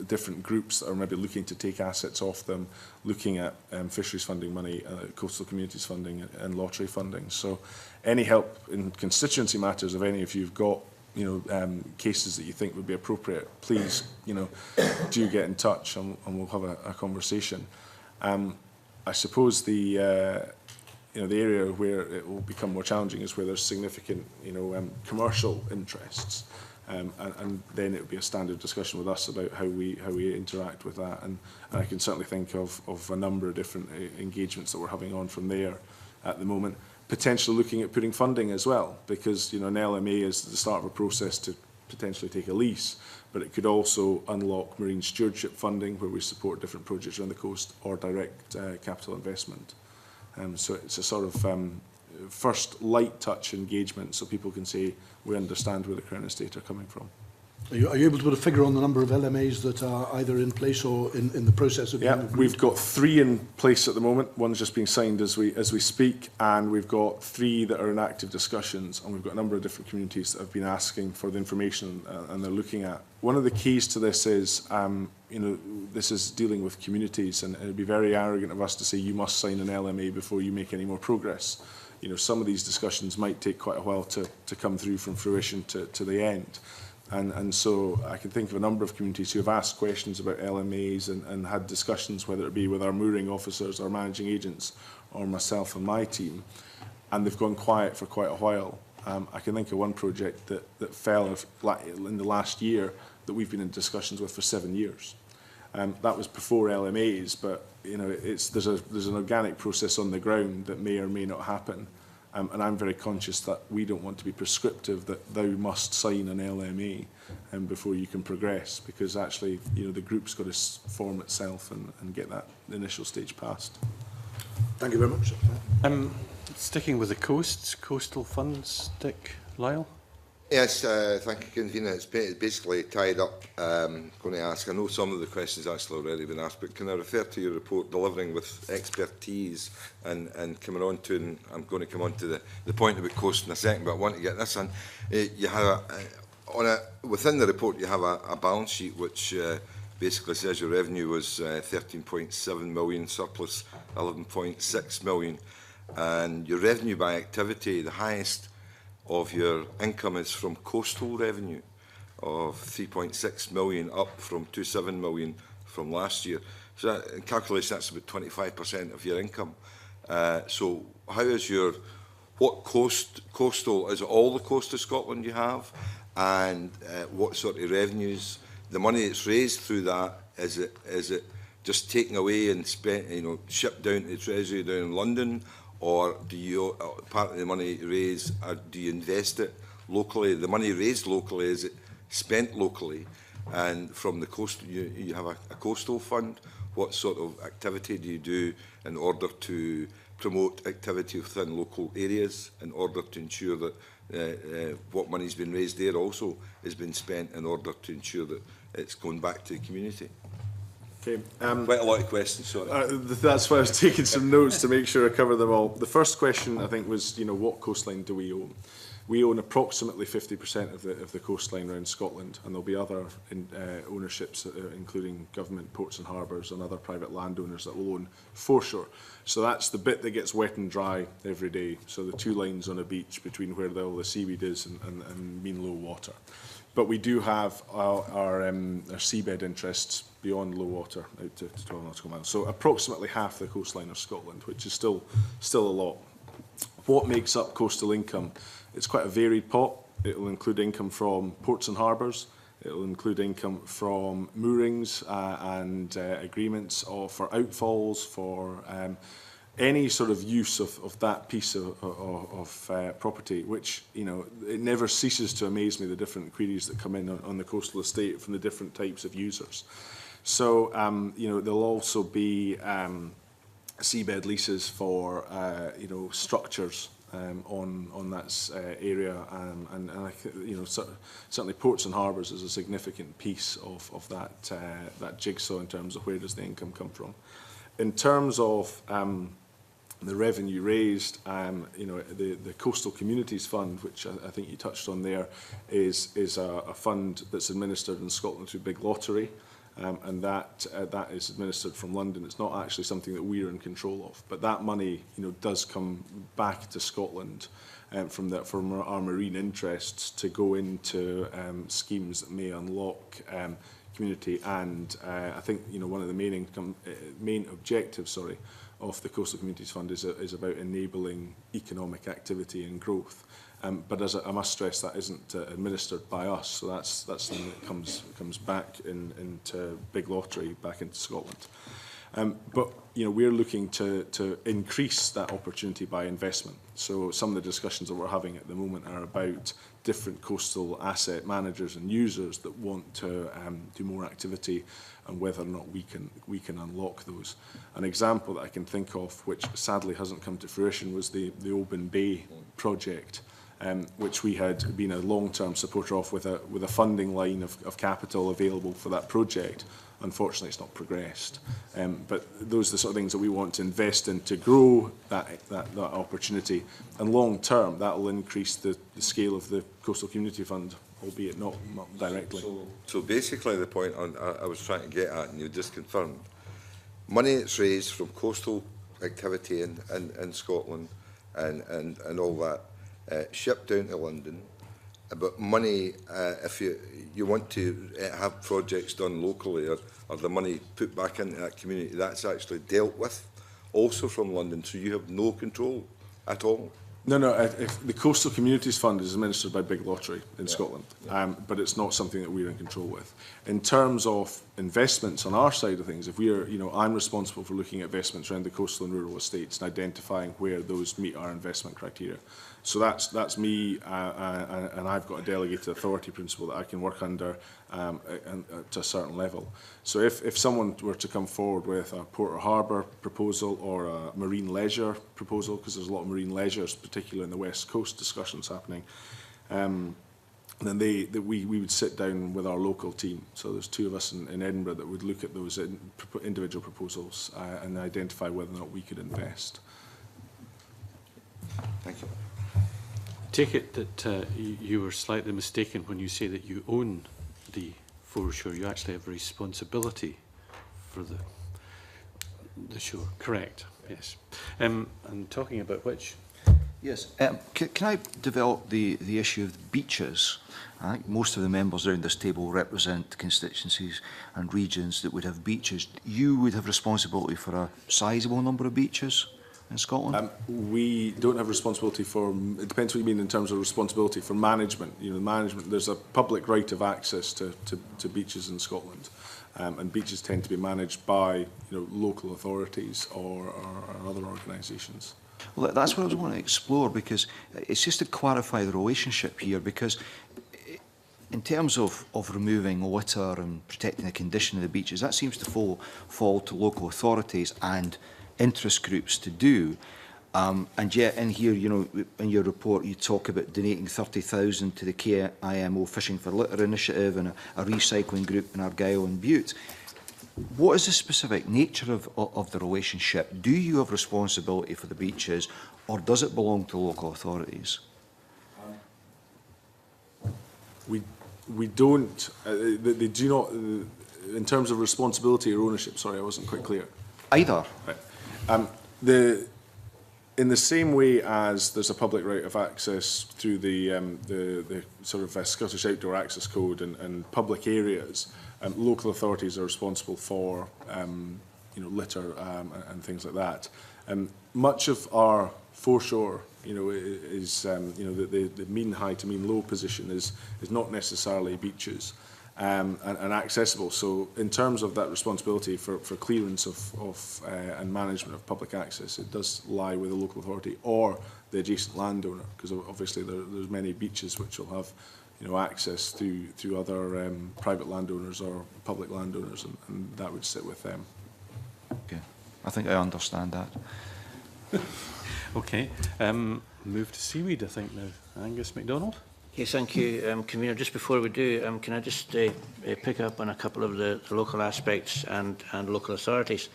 different groups that are maybe looking to take assets off them, looking at fisheries funding money, coastal communities funding, and lottery funding. So any help in constituency matters, if any of you've got, you know, cases that you think would be appropriate, please, you know, do get in touch, and we'll have a conversation. I suppose the area where it will become more challenging is where there's significant, you know, commercial interests. And then it would be a standard discussion with us about how we interact with that. And I can certainly think of a number of different engagements that we're having on from there at the moment. Potentially looking at putting funding as well, because, you know, an LMA is the start of a process to potentially take a lease, but it could also unlock marine stewardship funding, where we support different projects around the coast, or direct capital investment. So it's a sort of first light touch engagement, so people can say, we understand where the Crown Estate are coming from. Are you able to put a figure on the number of LMAs that are either in place or in the process of being agreed? We've got 3 in place at the moment. One's just being signed as we speak, and we've got 3 that are in active discussions, and we've got a number of different communities that have been asking for the information, and they're looking at. One of the keys to this is, you know, this is dealing with communities, and it would be very arrogant of us to say you must sign an LMA before you make any more progress. You know, some of these discussions might take quite a while to come through from fruition to the end. And so I can think of a number of communities who have asked questions about LMAs and had discussions, whether it be with our mooring officers, our managing agents, or myself and my team, and they've gone quiet for quite a while. I can think of one project that fell in the last year that we've been in discussions with for 7 years. That was before LMAs, but you know, there's an organic process on the ground that may or may not happen. And I'm very conscious that we don't want to be prescriptive that thou must sign an LMA before you can progress, because actually, you know, the group's got to form itself and get that initial stage passed. Thank you very much. Sticking with the coasts, coastal funds, Dick Lyle. Yes, thank you, Convener. It's basically tied up. Going to ask, I know some of the questions actually already been asked, but can I refer to your report, delivering with expertise, and coming on to, and I'm going to come on to the point about coast in a second, but I want to get this in. You have within the report, you have a balance sheet which basically says your revenue was 13.7 million, surplus 11.6 million, and your revenue by activity, the highest of your income is from coastal revenue of 3.6 million, up from 2.7 million from last year. So that, in calculation, that's about 25% of your income. So how is your, what coastal, is it all the coast of Scotland you have? And what sort of revenues, the money that's raised through that, is it just taken away and spent, you know, shipped down to the Treasury down in London? Or do you, part of the money raised, do you invest it locally? The money raised locally, is it spent locally? And from the coast, you have a coastal fund. What sort of activity do you do in order to promote activity within local areas, in order to ensure that what money's been raised there also has been spent in order to ensure that it's going back to the community? Okay. Quite a lot of questions, sorry. That's why I was taking some notes to make sure I cover them all. The first question, I think, was, you know, what coastline do we own? We own approximately 50% of the coastline around Scotland, and there'll be other ownerships, including government, ports and harbours, and other private landowners that will own foreshore. So that's the bit that gets wet and dry every day. So the two lines on a beach between where all the seaweed is and mean low water. But we do have our seabed interests beyond low water, out to 12 nautical miles. So approximately half the coastline of Scotland, which is still a lot. What makes up coastal income? It's quite a varied pot. It will include income from ports and harbours. It will include income from moorings and agreements for outfalls, for any sort of use of that piece of property, which, you know, it never ceases to amaze me, the different queries that come in on the coastal estate from the different types of users. So, you know, there'll also be seabed leases for, you know, structures on that area, and you know, certainly ports and harbours is a significant piece of that jigsaw in terms of where does the income come from. In terms of the revenue raised, you know, the Coastal Communities Fund, which I think you touched on there, is a fund that's administered in Scotland through Big Lottery, and that is administered from London. It's not actually something that we're in control of, but that money, you know, does come back to Scotland from our marine interests to go into schemes that may unlock community, and I think, you know, one of the main objectives, of the Coastal Communities Fund is about enabling economic activity and growth. But as I must stress, that isn't administered by us, so that's something that comes back into Big Lottery, back into Scotland. But, you know, we're looking to increase that opportunity by investment. So some of the discussions that we're having at the moment are about different coastal asset managers and users that want to do more activity, and whether or not we can unlock those. An example that I can think of, which sadly hasn't come to fruition, was the Oban Bay project, which we had been a long-term supporter of with a funding line of capital available for that project. Unfortunately, it's not progressed. But those are the sort of things that we want to invest in to grow that opportunity. And long-term, that will increase the scale of the Coastal Community Fund, albeit not directly. So basically the point I was trying to get at, and you just confirmed, money that's raised from coastal activity in Scotland and all that, shipped down to London, but money, if you want to have projects done locally, or the money put back into that community, that's actually dealt with also from London, so you have no control at all. No, no. If the Coastal Communities Fund is administered by Big Lottery in Scotland, but it's not something that we're in control with. In terms of investments on our side of things, if we are, I'm responsible for looking at investments around the coastal and rural estates and identifying where those meet our investment criteria. So that's me, and I've got a delegated authority principle that I can work under and to a certain level. So if someone were to come forward with a port or harbour proposal or a marine leisure proposal, because there's a lot of marine leisures, particularly in the West Coast, discussions happening, then we would sit down with our local team. So there's two of us in Edinburgh that would look at those individual proposals and identify whether or not we could invest. Thank you. Take it that you were slightly mistaken when you say that you own the foreshore. You actually have responsibility for the shore. Correct. Yes. And talking about which? Yes. Can I develop the issue of the beaches? I think most of the members around this table represent constituencies and regions that would have beaches. You would have responsibility for a sizable number of beaches in Scotland? We don't have responsibility for, it depends what you mean in terms of responsibility for management. Management, there's a public right of access to beaches in Scotland. And beaches tend to be managed by local authorities or other organisations. Well, that's what I was wanting to explore, because it's just to clarify the relationship here, because in terms of removing litter and protecting the condition of the beaches, that seems to fall to local authorities and interest groups to do. And yet in here, in your report, you talk about donating 30,000 to the KIMO Fishing for Litter initiative and a recycling group in Argyll and Bute. What is the specific nature of the relationship? Do you have responsibility for the beaches, or does it belong to local authorities? We don't, they do not, in terms of responsibility or ownership, sorry, I wasn't quite clear. Either. Right. In the same way as there's a public right of access through the sort of Scottish Outdoor Access Code and public areas, local authorities are responsible for litter and things like that. Much of our foreshore, is the mean high to mean low position is not necessarily beaches. And accessible. So in terms of that responsibility for clearance of and management of public access, it does lie with the local authority or the adjacent landowner, because obviously there's many beaches which will have access through other private landowners or public landowners, and that would sit with them. Okay, I think I understand that. Okay, move to seaweed, I think now. Angus MacDonald. Yes, thank you, Convener. Just before we do, can I just pick up on a couple of the local aspects and local authorities?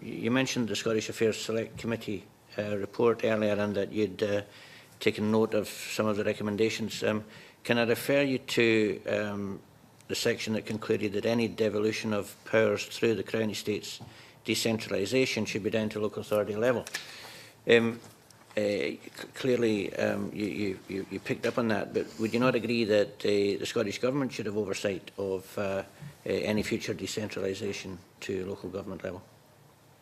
You mentioned the Scottish Affairs Select Committee report earlier, and that you'd taken note of some of the recommendations. Can I refer you to the section that concluded that any devolution of powers through the Crown Estates decentralisation should be down to local authority level? Clearly, you picked up on that, but would you not agree that the Scottish Government should have oversight of any future decentralisation to local government level?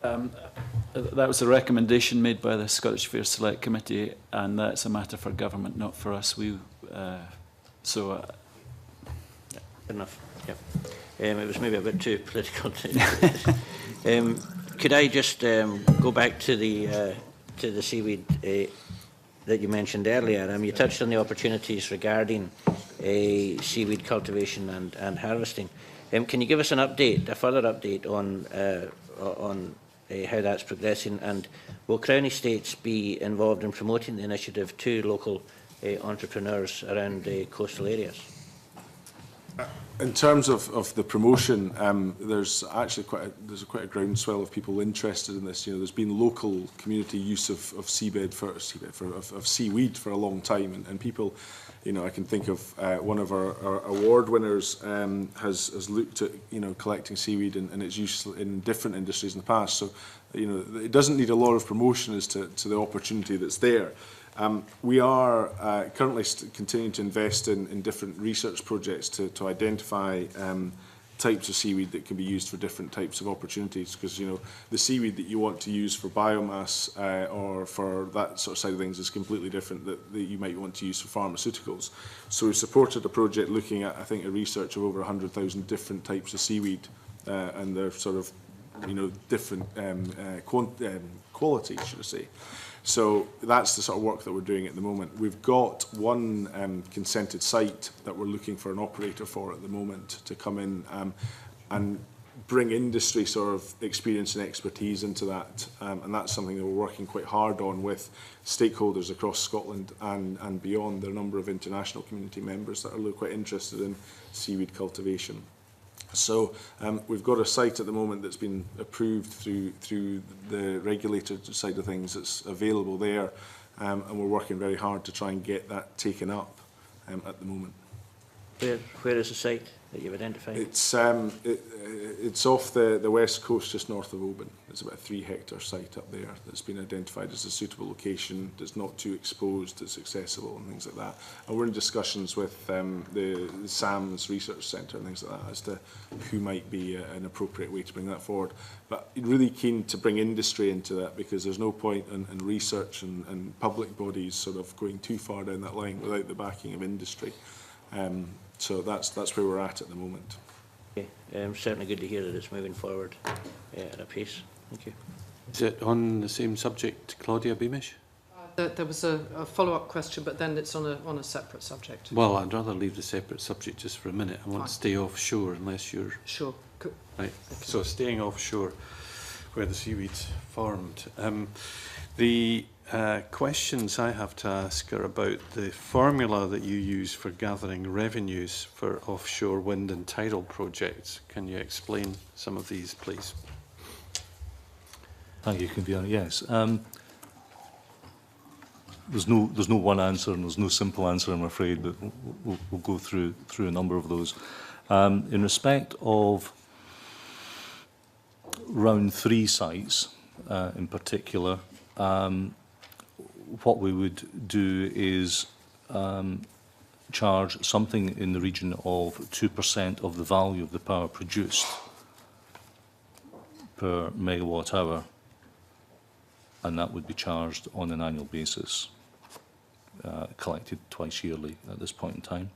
That was a recommendation made by the Scottish Affairs Select Committee, and that's a matter for government, not for us. Good enough. Yeah. It was maybe a bit too political. Could I just go back to the seaweed that you mentioned earlier? You touched on the opportunities regarding seaweed cultivation and harvesting. Can you give us a further update on how that's progressing, and will Crown Estates be involved in promoting the initiative to local entrepreneurs around the coastal areas? In terms of the promotion, there's actually quite a groundswell of people interested in this. There's been local community use of seabed of seaweed for a long time, and people, I can think of one of our award winners has looked at collecting seaweed and its use in different industries in the past. So it doesn't need a lot of promotion as to the opportunity that's there. We are currently continuing to invest in different research projects to identify types of seaweed that can be used for different types of opportunities, because you know the seaweed that you want to use for biomass or for that sort of side of things is completely different that you might want to use for pharmaceuticals. So we've supported a project looking at, I think, a research of over 100,000 different types of seaweed and their sort of, you know, different qualities, should I say. So that's the sort of work that we're doing at the moment. We've got one consented site that we're looking for an operator for at the moment to come in and bring industry sort of experience and expertise into that. And that's something that we're working quite hard on with stakeholders across Scotland and beyond. There are a number of international community members that are quite interested in seaweed cultivation. So we've got a site at the moment that's been approved through the regulated side of things that's available there, and we're working very hard to try and get that taken up at the moment. Where is the site that you've identified? It's off the west coast, just north of Oban. It's about a 3-hectare site up there that's been identified as a suitable location, that's not too exposed, it's accessible and things like that. And we're in discussions with the SAMS Research Centre and things like that as to who might be an appropriate way to bring that forward. But really keen to bring industry into that, because there's no point in research and public bodies sort of going too far down that line without the backing of industry. So that's where we're at the moment. Okay. Certainly good to hear that it's moving forward at a pace. Thank you. Is it on the same subject, Claudia Beamish? There was a follow-up question, but then it's on a separate subject. Well, I'd rather leave the separate subject just for a minute. I want to stay offshore unless you're... Sure. Cool. Right. So staying offshore where the seaweed's farmed. The questions I have to ask are about the formula that you use for gathering revenues for offshore wind and tidal projects. Can you explain some of these, please? Thank you, Convener. Yes. There's no one answer and there's no simple answer, I'm afraid, but we'll go through a number of those. In respect of round 3 sites, in particular, what we would do is charge something in the region of 2% of the value of the power produced per megawatt hour, and that would be charged on an annual basis, collected twice yearly at this point in time.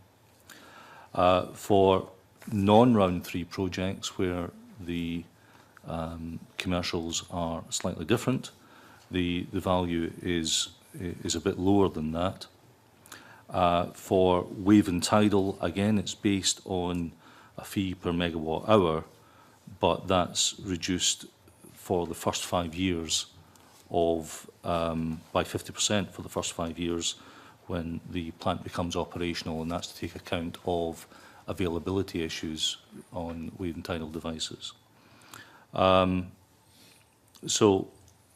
For non-round 3 projects where the commercials are slightly different, the value is a bit lower than that. For wave and tidal, again, it's based on a fee per megawatt hour, but that's reduced for the first 5 years of by 50% for the first 5 years when the plant becomes operational, and that's to take account of availability issues on wave and tidal devices. So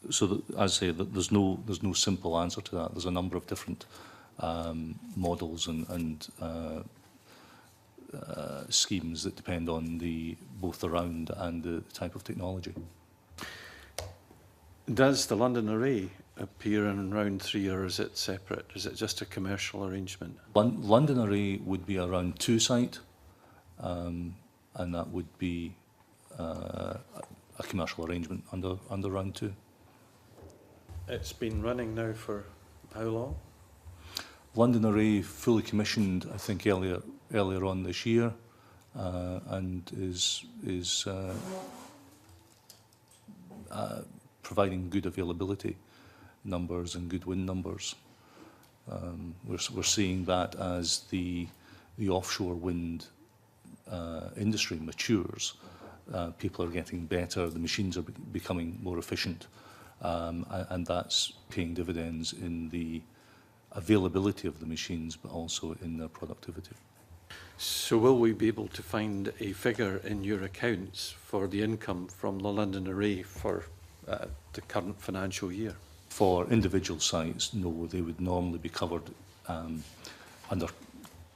as I say, there's no simple answer to that. There's a number of different models and schemes that depend on both the round and the type of technology. Does the London Array appear in round 3, or is it separate? Is it just a commercial arrangement? London Array would be a round 2 site, and that would be a commercial arrangement under round 2. It's been running now for how long? London Array fully commissioned, I think, earlier on this year, and is providing good availability numbers and good wind numbers. We're seeing that as the offshore wind industry matures. People are getting better, the machines are becoming more efficient, and that's paying dividends in the availability of the machines, but also in their productivity. So will we be able to find a figure in your accounts for the income from the London Array for the current financial year? For individual sites, no, they would normally be covered under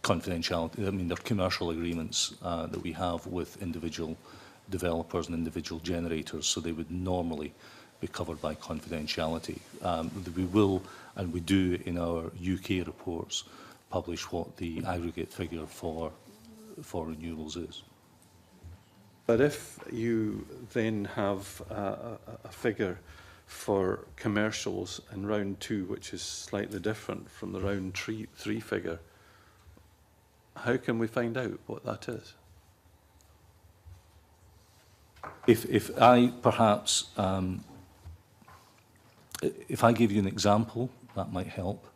confidentiality. I mean, there are commercial agreements that we have with individual developers and individual generators, so they would normally be covered by confidentiality. We will, and we do in our UK reports, publish what the aggregate figure for renewables is. But if you then have a figure for commercials in round 2, which is slightly different from the round 3 figure, how can we find out what that is? If I perhaps, if I give you an example, that might help.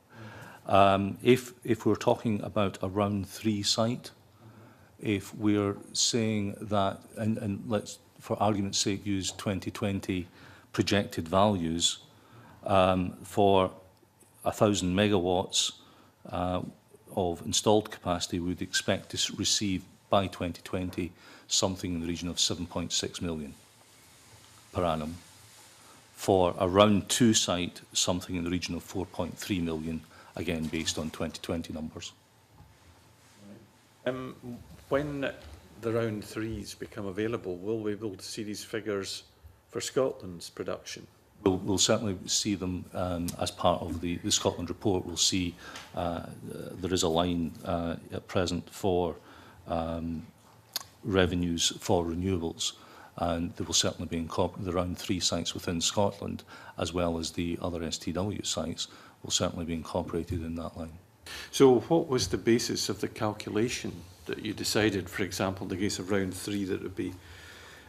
If we're talking about a round 3 site, if we're saying that, and let's, for argument's sake, use 2020 projected values for 1,000 megawatts of installed capacity, we would expect to receive by 2020 something in the region of 7.6 million per annum. For a round 2 site, something in the region of 4.3 million, again based on 2020 numbers. When the round 3s become available, will we be able to see these figures for Scotland's production? We'll certainly see them as part of the Scotland report. We'll see there is a line at present for revenues for renewables, and there will certainly be incorporated the round 3 sites within Scotland, as well as the other STW sites, will certainly be incorporated in that line. So what was the basis of the calculation that you decided, for example, in the case of round 3, that it would be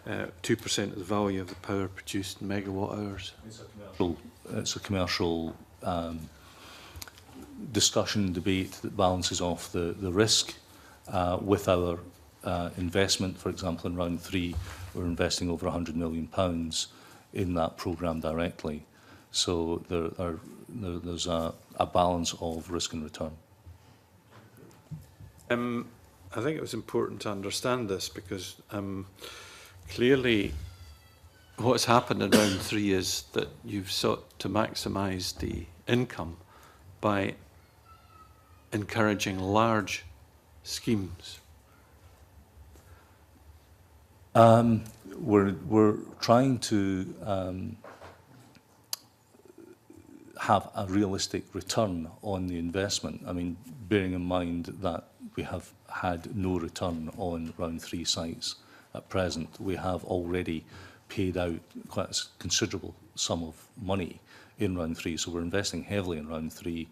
2% of the value of the power produced in megawatt hours? It's a commercial discussion, debate that balances off the risk with our investment. For example, in round 3, we're investing over £100 million in that programme directly. So there's a balance of risk and return. I think it was important to understand this because clearly what's happened in round 3 is that you've sought to maximise the income by encouraging large schemes. We're trying to have a realistic return on the investment. I mean, bearing in mind that we have had no return on round 3 sites at present. We have already paid out quite a considerable sum of money in round 3, so we're investing heavily in round 3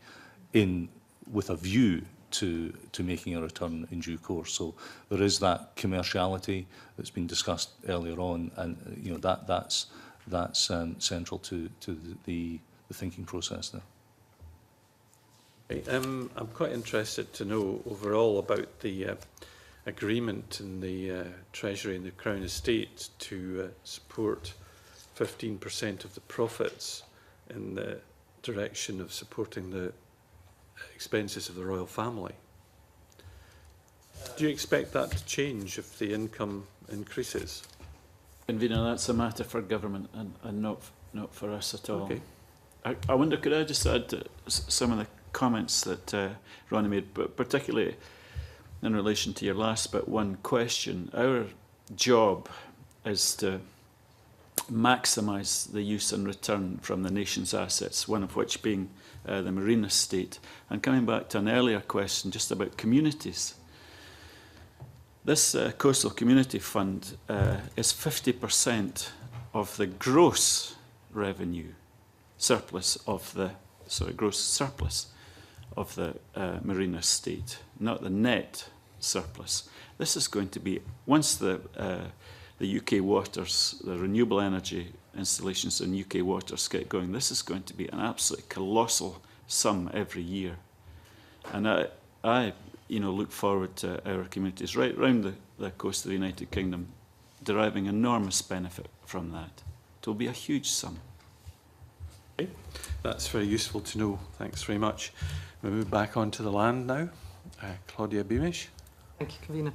with a view to making a return in due course. So there is that commerciality that's been discussed earlier on, and you know that's central to the thinking process there. I'm quite interested to know overall about the agreement in the Treasury and the Crown Estate to support 15% of the profits in the direction of supporting the expenses of the royal family. Do you expect that to change if the income increases? Convener, that's a matter for government and not for us at all. Okay. I wonder, could I just add to some of the comments that Ronnie made, but particularly in relation to your last but one question. Our job is to maximise the use and return from the nation's assets, one of which being the marine estate. And coming back to an earlier question just about communities, this Coastal Community Fund is 50% of the gross revenue surplus of the, gross surplus of the marine estate, not the net surplus. This is going to be, once the UK waters, the renewable energy installations in UK waters get going, this is going to be an absolutely colossal sum every year. And I look forward to our communities right round the coast of the United Kingdom deriving enormous benefit from that. It will be a huge sum. Okay. That's very useful to know. Thanks very much. We move back onto the land now. Claudia Beamish. Thank you, Convener.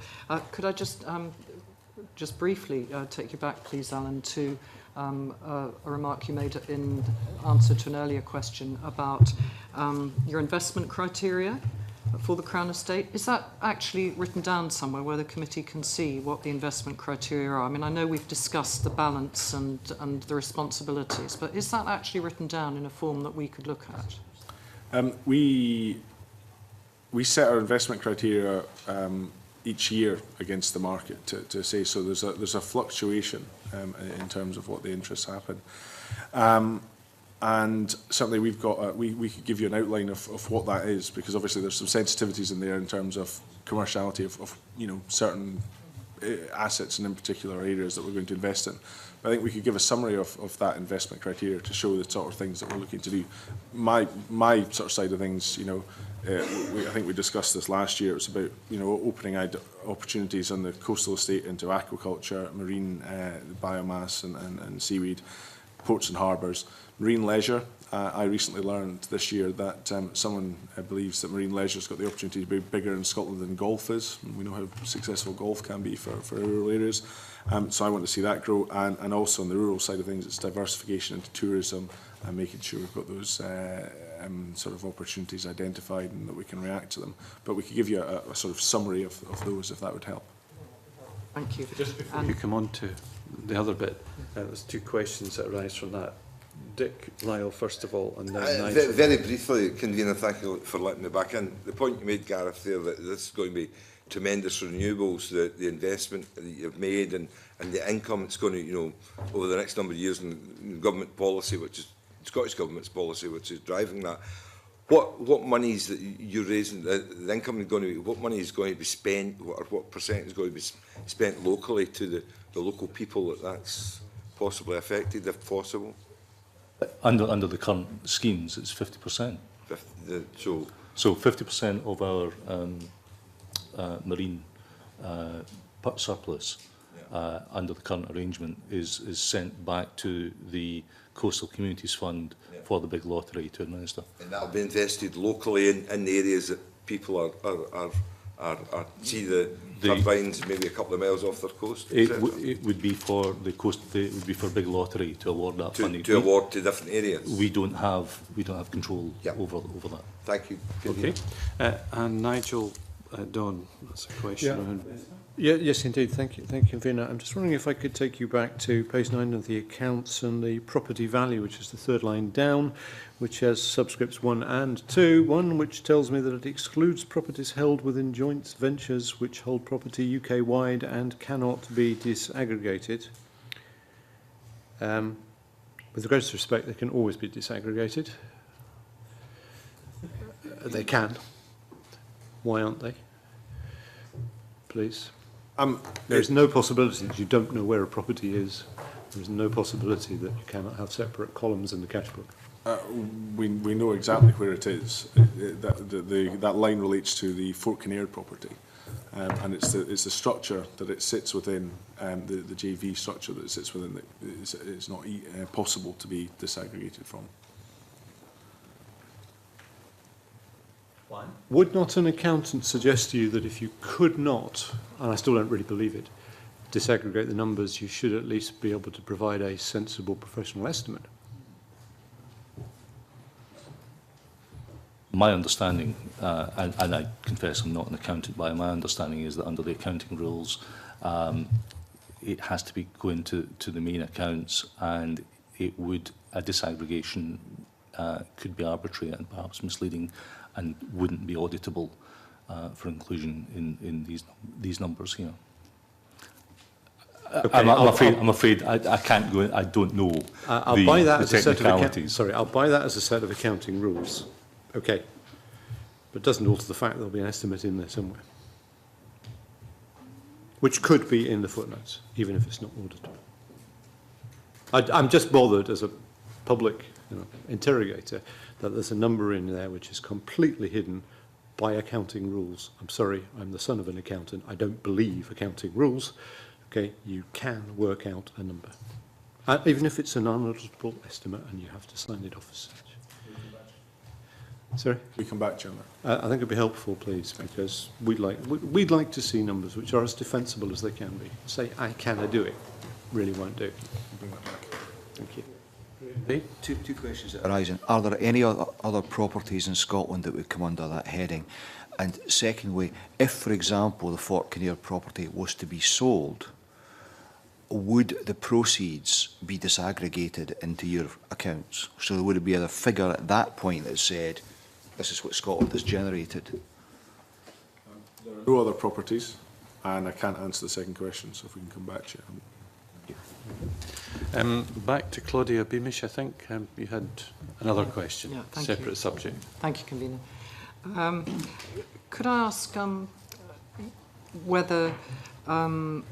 Could I just briefly take you back, please, Alan, to a remark you made in answer to an earlier question about your investment criteria for the Crown Estate. Is that actually written down somewhere where the committee can see what the investment criteria are? I mean, I know we've discussed the balance and the responsibilities, but is that actually written down in a form that we could look at? We set our investment criteria each year against the market to say. So there's a fluctuation in terms of what the interests happen. And certainly we've got we could give you an outline of what that is, because obviously there's some sensitivities in there in terms of commerciality of certain assets and in particular areas that we're going to invest in. But I think we could give a summary of that investment criteria to show the sort of things that we're looking to do. My sort of side of things, I think we discussed this last year. It's about opening opportunities on the coastal estate into aquaculture, marine biomass and seaweed, ports and harbours, marine leisure. I recently learned this year that someone believes that marine leisure has got the opportunity to be bigger in Scotland than golf is. And we know how successful golf can be for rural areas. So I want to see that grow. And also on the rural side of things, it's diversification into tourism and making sure we've got those sort of opportunities identified and that we can react to them. But we could give you a sort of summary of those if that would help. Thank you. Just before you come on to the other bit, there's two questions that arise from that. Dick, Lyle, first of all, and then Nigel. Very briefly, Convener, thank you for letting me back in. The point you made, Gareth, there, that this is going to be tremendous renewables, the investment that you've made and the income it's going to, over the next number of years, and government policy, which is Scottish Government's policy, which is driving that. What monies that you're raising, the income is going to be, what money is going to be spent, or what percent is going to be spent locally to the local people that's possibly affected, if possible? Under the current schemes, it's 50%. So 50% of our marine surplus under the current arrangement is sent back to the Coastal Communities Fund for the big lottery to administer. And that'll be invested locally in the areas that people are see the turbines maybe a couple of miles off their coast. It would be for the coast. It would be for big lottery to award that funding. To award to different areas. We don't have control over that. Thank you. Okay. And Nigel, Don, that's a question. Yes, indeed. Thank you, Convener. I'm just wondering if I could take you back to page 9 of the accounts and the property value, which is the third line down, which has subscripts 1 and 2. 1, which tells me that it excludes properties held within joint ventures which hold property UK-wide and cannot be disaggregated. With the greatest respect, they can always be disaggregated. They can. Why aren't they? Please. There's no possibility that you don't know where a property is. There's no possibility that you cannot have separate columns in the cash book. We know exactly where it is. That line relates to the Fort Kinnaird property, and it's the structure that it sits within, the JV structure that it sits within. That it's not possible to be disaggregated from. Why? Would not an accountant suggest to you that if you could not, and I still don't really believe it, disaggregate the numbers, you should at least be able to provide a sensible professional estimate? My understanding, and I confess I'm not an accountant, but my understanding is that under the accounting rules, it has to be going to the main accounts, and a disaggregation could be arbitrary and perhaps misleading, and wouldn't be auditable for inclusion in these numbers here. Okay, I'm afraid I can't go. I don't know. I'll buy that as a set of sorry, I'll buy that as a set of accounting rules. Okay, but it doesn't alter the fact there'll be an estimate in there somewhere, which could be in the footnotes, even if it's not auditable. I'm just bothered as a public interrogator that there's a number in there which is completely hidden by accounting rules. I'm sorry, I'm the son of an accountant. I don't believe accounting rules. Okay, you can work out a number, even if it's an unauditable estimate and you have to sign it off as such. Sorry? We come back to you on that. I think it'd be helpful, please, because we'd like to see numbers which are as defensible as they can be. Say, can I do it? Really won't do. Bring that back. Thank you. Two questions that arise. Are there any other properties in Scotland that would come under that heading? And secondly, if, for example, the Fort Kinnaird property was to be sold, would the proceeds be disaggregated into your accounts? So would it be a figure at that point that said, this is what Scotland has generated? There are no other properties and I can't answer the second question, so if we can come back to you. Back to Claudia Beamish, I think you had another question, Yeah, thank separate you. subject. Thank you, Convener. Could I ask whether, sorry,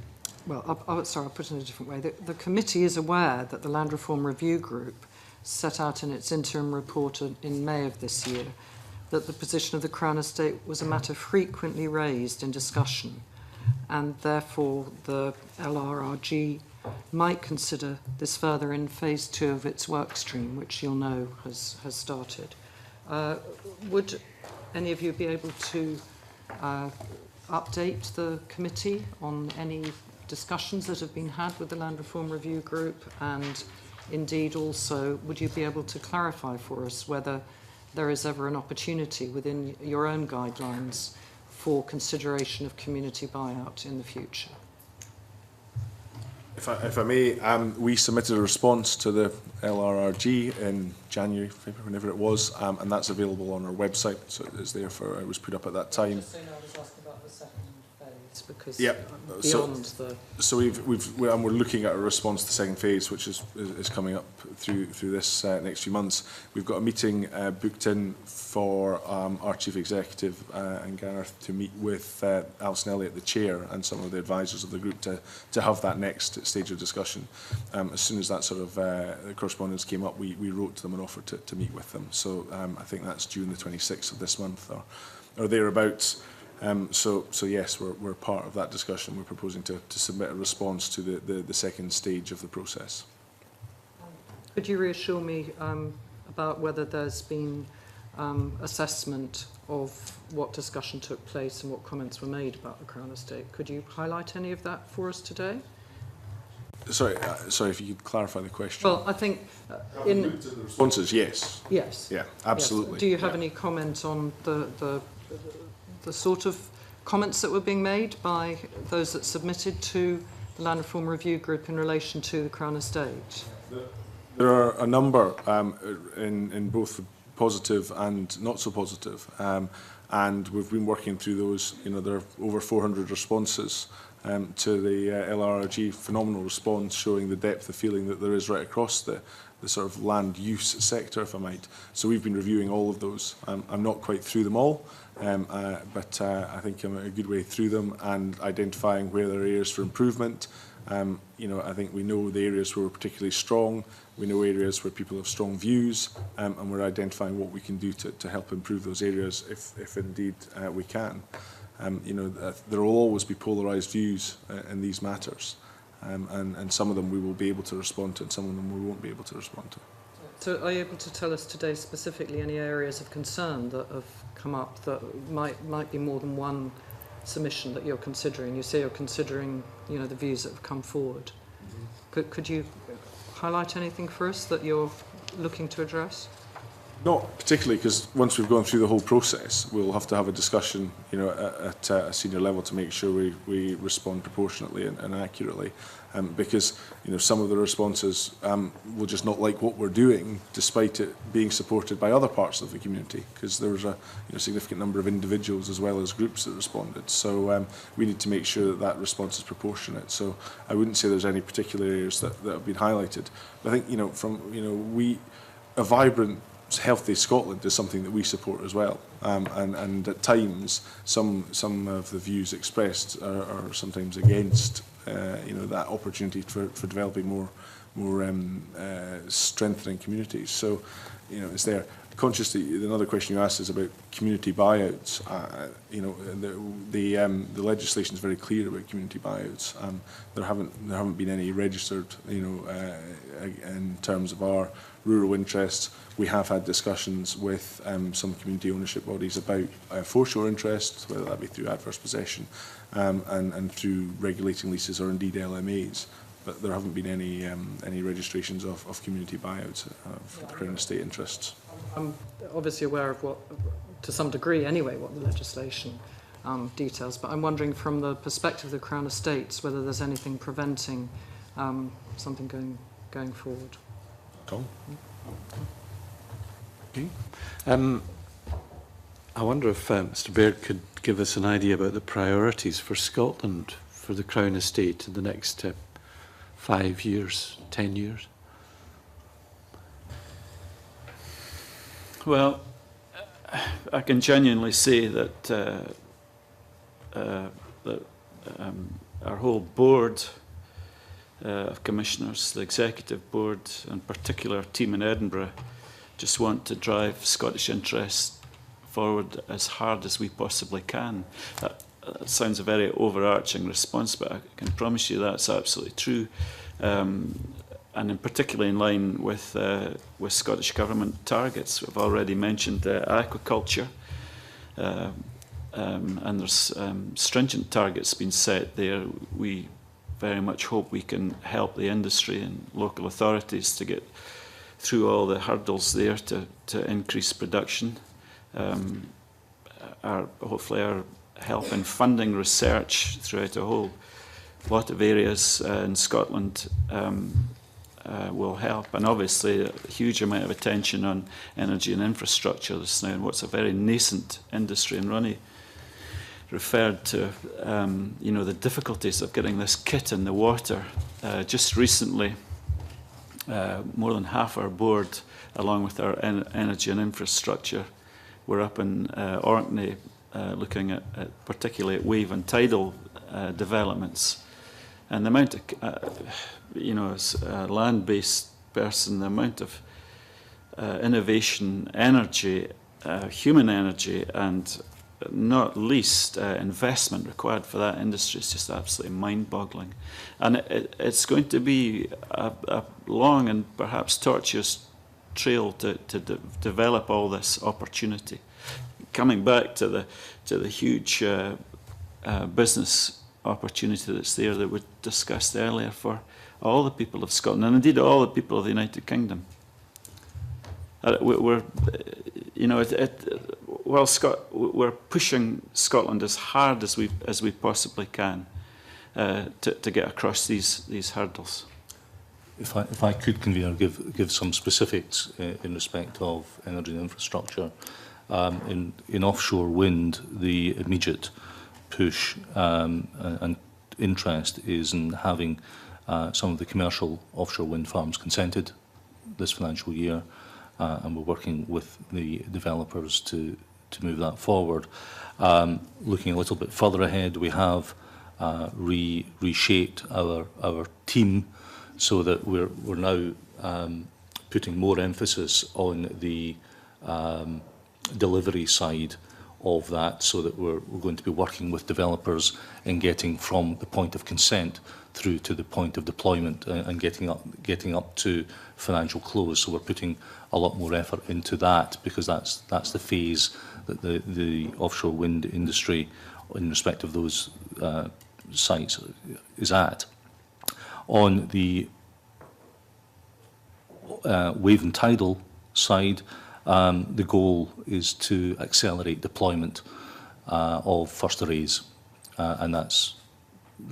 I'll put it in a different way. The committee is aware that the Land Reform Review Group set out in its interim report in May of this year that the position of the Crown Estate was a matter frequently raised in discussion, and therefore the LRRG might consider this further in phase 2 of its work stream, which you'll know has started. Would any of you be able to update the committee on any discussions that have been had with the Land Reform Review Group, and indeed also would you be able to clarify for us whether there is ever an opportunity within your own guidelines for consideration of community buyout in the future? If I may, we submitted a response to the LRRG in January, February, whenever it was, and that's available on our website. So it's there for, it was put up at that time. Just so you know, I was asking about the second phase because Yep. beyond the... So we're looking at a response to the second phase, which is coming up through this next few months. We've got a meeting booked in for our Chief Executive and Gareth to meet with Alison Elliott, the Chair, and some of the advisors of the group to have that next stage of discussion. As soon as that sort of correspondence came up, we wrote to them and offered to meet with them. So I think that's June the 26th of this month or thereabouts. So yes, we're part of that discussion. We're proposing to submit a response to the second stage of the process. Could you reassure me about whether there's been assessment of what discussion took place and what comments were made about the Crown Estate? Could you highlight any of that for us today? Sorry, if you could clarify the question. Well, I think in the responses, yes. Yes. Yeah, absolutely. Yes. Do you have any comment on the sort of comments that were being made by those that submitted to the Land Reform Review Group in relation to the Crown Estate? There are a number in both positive and not so positive, and we've been working through those. You know, there are over 400 responses to the LRRG, phenomenal response showing the depth of feeling that there is right across the sort of land use sector, if I might. So we've been reviewing all of those. I'm not quite through them all, but I think I'm a good way through them and identifying where there are areas for improvement. You know, I think we know the areas where we're particularly strong. We know areas where people have strong views, and we're identifying what we can do to help improve those areas if indeed we can. You know, there will always be polarised views in these matters, and some of them we will be able to respond to, and some of them we won't be able to respond to. So are you able to tell us today specifically any areas of concern that have come up that might be more than one submission that you're considering? You say you're considering, you know, the views that have come forward. Mm-hmm. Could you highlight anything for us that you're looking to address? Not particularly, because once we've gone through the whole process, we'll have to have a discussion, you know, at a senior level to make sure we respond proportionately and accurately. Because, you know, some of the responses will just not like what we're doing, despite it being supported by other parts of the community, because there was a significant number of individuals as well as groups that responded. So we need to make sure that response is proportionate. So I wouldn't say there's any particular areas that have been highlighted. But I think, you know, a vibrant, healthy Scotland is something that we support as well, and at times some of the views expressed are sometimes against that opportunity for developing more strengthening communities. So, you know, it's there. Consciously, another question you asked is about community buyouts. You know, the legislation is very clear about community buyouts. There haven't been any registered, you know, in terms of our rural interests. We have had discussions with some community ownership bodies about foreshore interests, whether that be through adverse possession and through regulating leases or indeed LMAs. But there haven't been any registrations of community buyouts for Crown Estate interests. I'm obviously aware of what, to some degree anyway, what the legislation details, but I'm wondering from the perspective of the Crown Estates whether there's anything preventing something going forward. Tom? Okay. I wonder if Mr Baird could give us an idea about the priorities for Scotland for the Crown Estate in the next 5 years, 10 years. Well, I can genuinely say that our whole board of commissioners, the executive board, in particular, team in Edinburgh, just want to drive Scottish interests forward as hard as we possibly can. That sounds a very overarching response, but I can promise you that's absolutely true. And in particular in line with Scottish Government targets. We've already mentioned aquaculture, and there's stringent targets being set there. We very much hope we can help the industry and local authorities to get through all the hurdles there to increase production. Hopefully our help in funding research throughout a whole lot of areas in Scotland will help, and obviously a huge amount of attention on energy and infrastructure this now, and what's a very nascent industry. And Ronnie referred to you know, the difficulties of getting this kit in the water. Just recently, more than half our board, along with our energy and infrastructure, were up in Orkney looking at particularly at wave and tidal developments. And the amount of, you know, as a land-based person, the amount of innovation, energy, human energy, and not least investment required for that industry is just absolutely mind-boggling. And it's going to be a long and perhaps tortuous trail to develop all this opportunity. Coming back to the huge business opportunity that's there that we discussed earlier for all the people of Scotland, and indeed all the people of the United Kingdom. We're, you know, we're pushing Scotland as hard as we possibly can to get across these hurdles. If I could, Convener, give some specifics in respect of energy and infrastructure. In offshore wind, the immediate push and interest is in having some of the commercial offshore wind farms consented this financial year, and we're working with the developers to move that forward. Looking a little bit further ahead, we have reshaped our team so that we're now putting more emphasis on the delivery side of that, so that we're going to be working with developers in getting from the point of consent through to the point of deployment and getting up to financial close. So we're putting a lot more effort into that, because that's the phase that the offshore wind industry, in respect of those sites, is at. On the wave and tidal side, the goal is to accelerate deployment of first arrays, and that's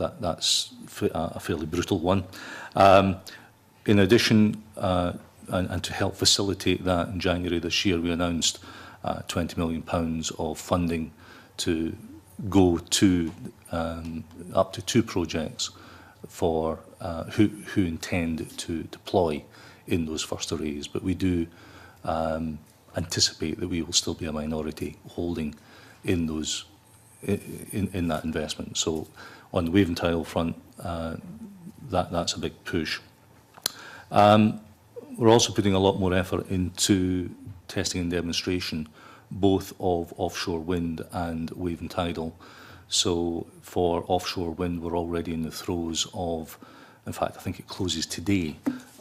a fairly brutal one. In addition, and to help facilitate that, in January this year we announced £20 million of funding to go to up to 2 projects for who intend to deploy in those first arrays. But we do anticipate that we will still be a minority holding in those in that investment. So on the wave and tidal front, that's a big push. We're also putting a lot more effort into testing and demonstration, both of offshore wind and wave and tidal. So for offshore wind, we're already in the throes of, in fact, I think it closes today,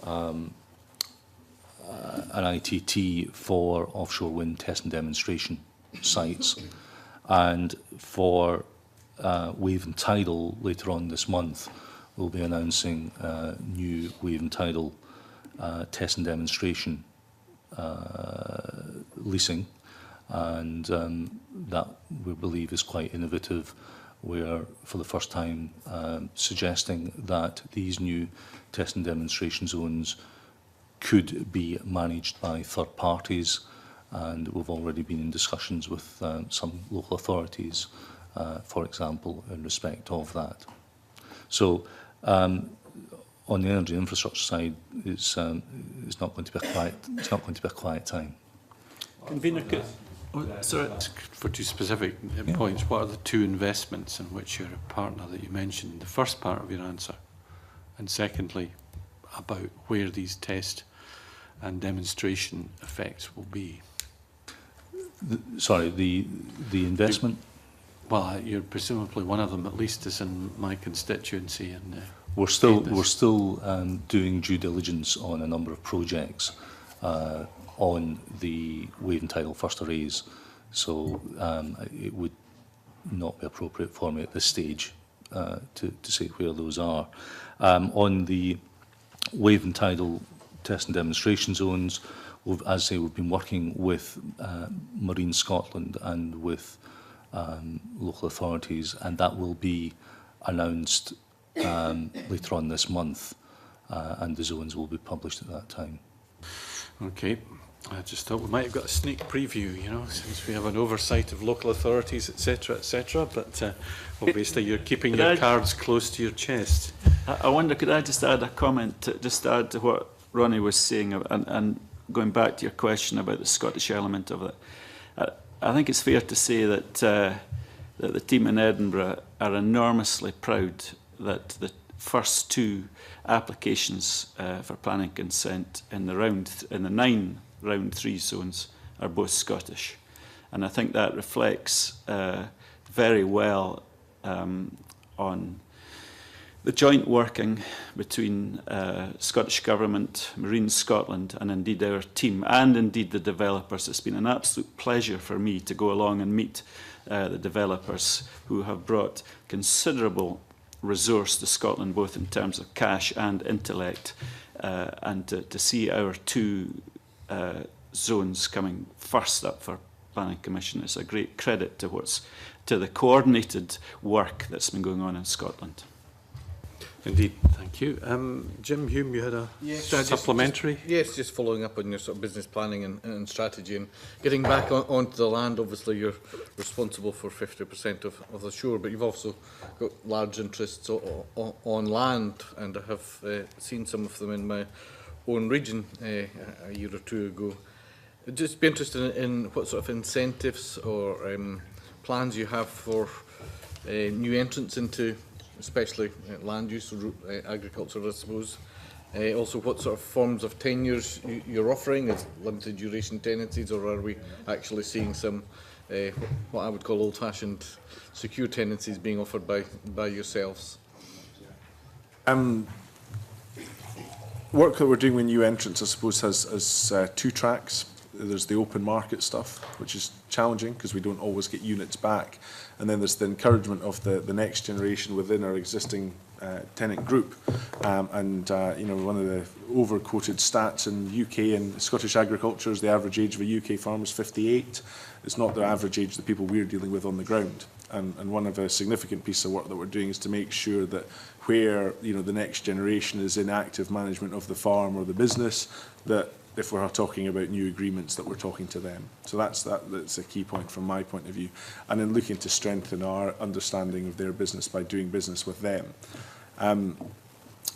an ITT for offshore wind test and demonstration sites. And for wave and tidal, later on this month, we'll be announcing new wave and tidal test and demonstration leasing, and that we believe is quite innovative. We're for the first time suggesting that these new test and demonstration zones could be managed by third parties, and we've already been in discussions with some local authorities, for example, in respect of that. So on the energy infrastructure side, it's not going to be a quiet. It's not going to be a quiet time. Convener, sorry. For two specific points, what are the two investments in which you're a partner that you mentioned in the first part of your answer? And secondly, about where these test and demonstration effects will be. The investment? Well, you're presumably one of them, at least, is in my constituency. And we're still doing due diligence on a number of projects on the wave and tidal first arrays. So it would not be appropriate for me at this stage to say where those are. On the wave and tidal test and demonstration zones, as I say, we've been working with Marine Scotland and with local authorities, and that will be announced later on this month, and the zones will be published at that time. Okay. I just thought we might have got a sneak preview, you know, since we have an oversight of local authorities, etc., etc. But obviously, you're keeping your cards close to your chest. I wonder, could I just add a comment, just add to what Ronnie was saying, and going back to your question about the Scottish element of it. I think it's fair to say that that the team in Edinburgh are enormously proud that the first two applications for planning consent in the 9 round 3 zones are both Scottish, and I think that reflects very well on the joint working between Scottish Government, Marine Scotland, and indeed our team, and indeed the developers. It's been an absolute pleasure for me to go along and meet the developers who have brought considerable resource to Scotland, both in terms of cash and intellect, and to see our 2 zones coming first up for Planning Commission is a great credit to the coordinated work that's been going on in Scotland. Indeed, thank you. Jim Hume, you had a supplementary? Just following up on your sort of business planning and strategy, and getting back onto the land. Obviously, you're responsible for 50% of the shore, but you've also got large interests on land, and I have seen some of them in my own region a year or two ago. I'd just be interested in what sort of incentives or plans you have for new entrants into especially land use or agriculture, I suppose. Also, what sort of forms of tenures you're offering? Is limited duration tenancies, or are we actually seeing some what I would call old-fashioned secure tenancies being offered by yourselves? Work that we're doing with new entrants, I suppose, has 2 tracks. There's the open market stuff, which is challenging because we don't always get units back. And then there's the encouragement of the next generation within our existing tenant group. You know, one of the over-quoted stats in UK and Scottish agriculture is the average age of a UK farm is 58. It's not the average age of the people we're dealing with on the ground. And one of the significant pieces of work that we're doing is to make sure that where, you know, the next generation is in active management of the farm or the business, that if we're talking about new agreements, that we're talking to them. So that's a key point from my point of view. And then looking to strengthen our understanding of their business by doing business with them.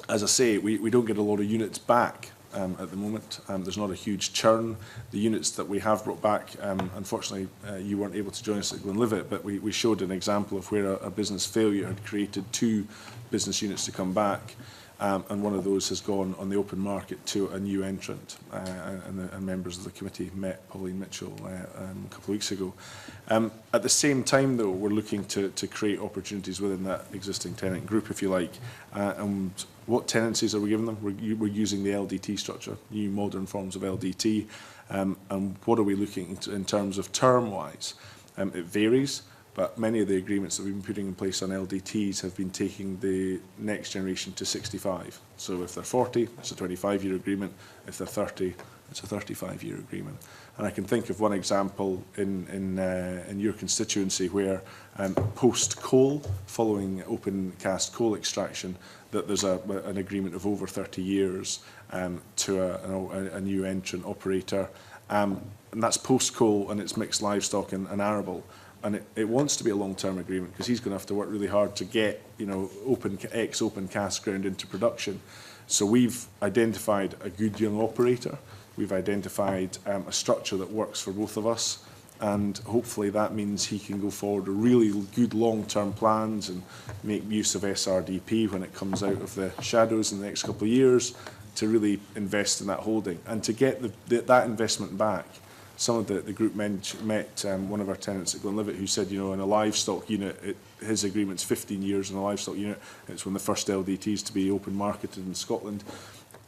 As I say, we don't get a lot of units back at the moment. There's not a huge churn. The units that we have brought back, unfortunately, you weren't able to join us at Glenlivet, but we showed an example of where a business failure had created 2 business units to come back. And one of those has gone on the open market to a new entrant, and members of the committee met Pauline Mitchell a couple of weeks ago. At the same time, though, we're looking to create opportunities within that existing tenant group, if you like. And what tenancies are we giving them? We're using the LDT structure, new modern forms of LDT. And what are we looking in terms of term-wise? It varies. But many of the agreements that we've been putting in place on LDTs have been taking the next generation to 65. So if they're 40, it's a 25-year agreement. If they're 30, it's a 35-year agreement. And I can think of one example in your constituency where post-coal, following open cast coal extraction, that there's an agreement of over 30 years to a new entrant operator. and that's post-coal and it's mixed livestock and arable. And it wants to be a long-term agreement because he's going to have to work really hard to get, you know, ex-open cast ground into production. So we've identified a good young operator. We've identified a structure that works for both of us. And hopefully that means he can go forward with really good long-term plans and make use of SRDP when it comes out of the shadows in the next couple of years to really invest in that holding. And to get that investment back, some of the group met one of our tenants at Glenlivet who said, you know, in a livestock unit, his agreement's 15 years in a livestock unit. It's when the first LDTs to be open marketed in Scotland.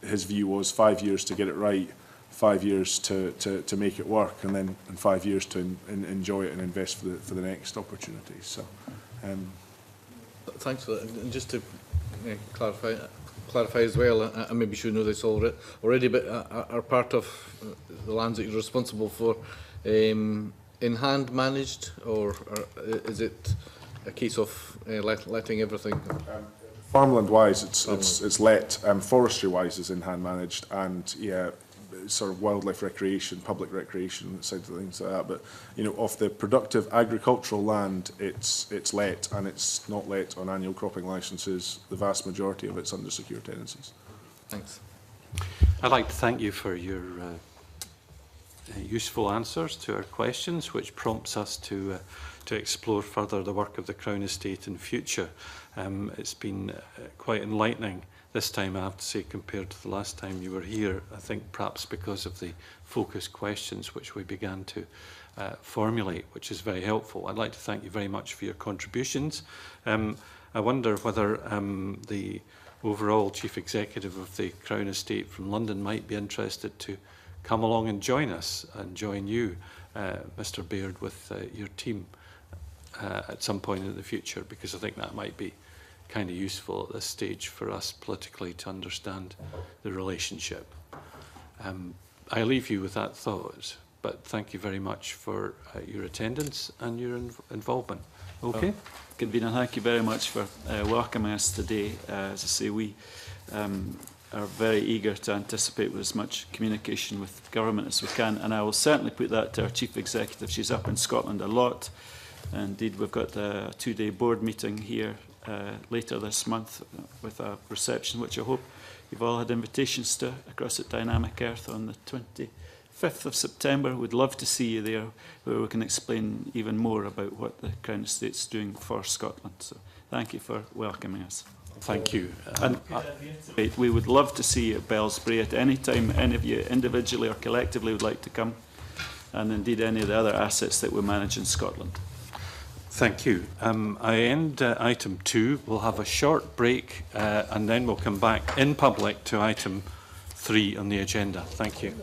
His view was 5 years to get it right, 5 years to make it work, and then in 5 years to enjoy it and invest for the next opportunity. So, thanks for that. And just to clarify as well, I maybe should know this already, but are part of the lands that you're responsible for in hand managed, or is it a case of letting everything? Farmland-wise, it's let. Forestry-wise is in hand managed, and yeah, sort of wildlife recreation, public recreation side of things like that. But you know, of the productive agricultural land, it's let, and it's not let on annual cropping licences. The vast majority of it's under secure tenancies. Thanks. I'd like to thank you for your useful answers to our questions, which prompts us to explore further the work of the Crown Estate in future. It's been quite enlightening this time, I have to say, compared to the last time you were here. I think perhaps because of the focused questions which we began to formulate, which is very helpful. I'd like to thank you very much for your contributions. I wonder whether the overall Chief Executive of the Crown Estate from London might be interested to come along and join us and join you, Mr. Baird, with your team at some point in the future, because I think that might be kind of useful at this stage for us politically to understand the relationship. I leave you with that thought, but thank you very much for your attendance and your involvement. Okay? Well, Convener, thank you very much for welcoming us today. As I say, we are very eager to anticipate with as much communication with government as we can, and I will certainly put that to our Chief Executive. She's up in Scotland a lot. Indeed, we've got a two-day board meeting here later this month with a reception, which I hope you've all had invitations to, across at Dynamic Earth on the 25th of September. We'd love to see you there, where we can explain even more about what the Crown Estate's doing for Scotland. So thank you for welcoming us. Thank you. And we would love to see you at Bellsbrae at any time. Any of you individually or collectively would like to come, and indeed any of the other assets that we manage in Scotland. Thank you. I end item 2. We'll have a short break and then we'll come back in public to item 3 on the agenda. Thank you.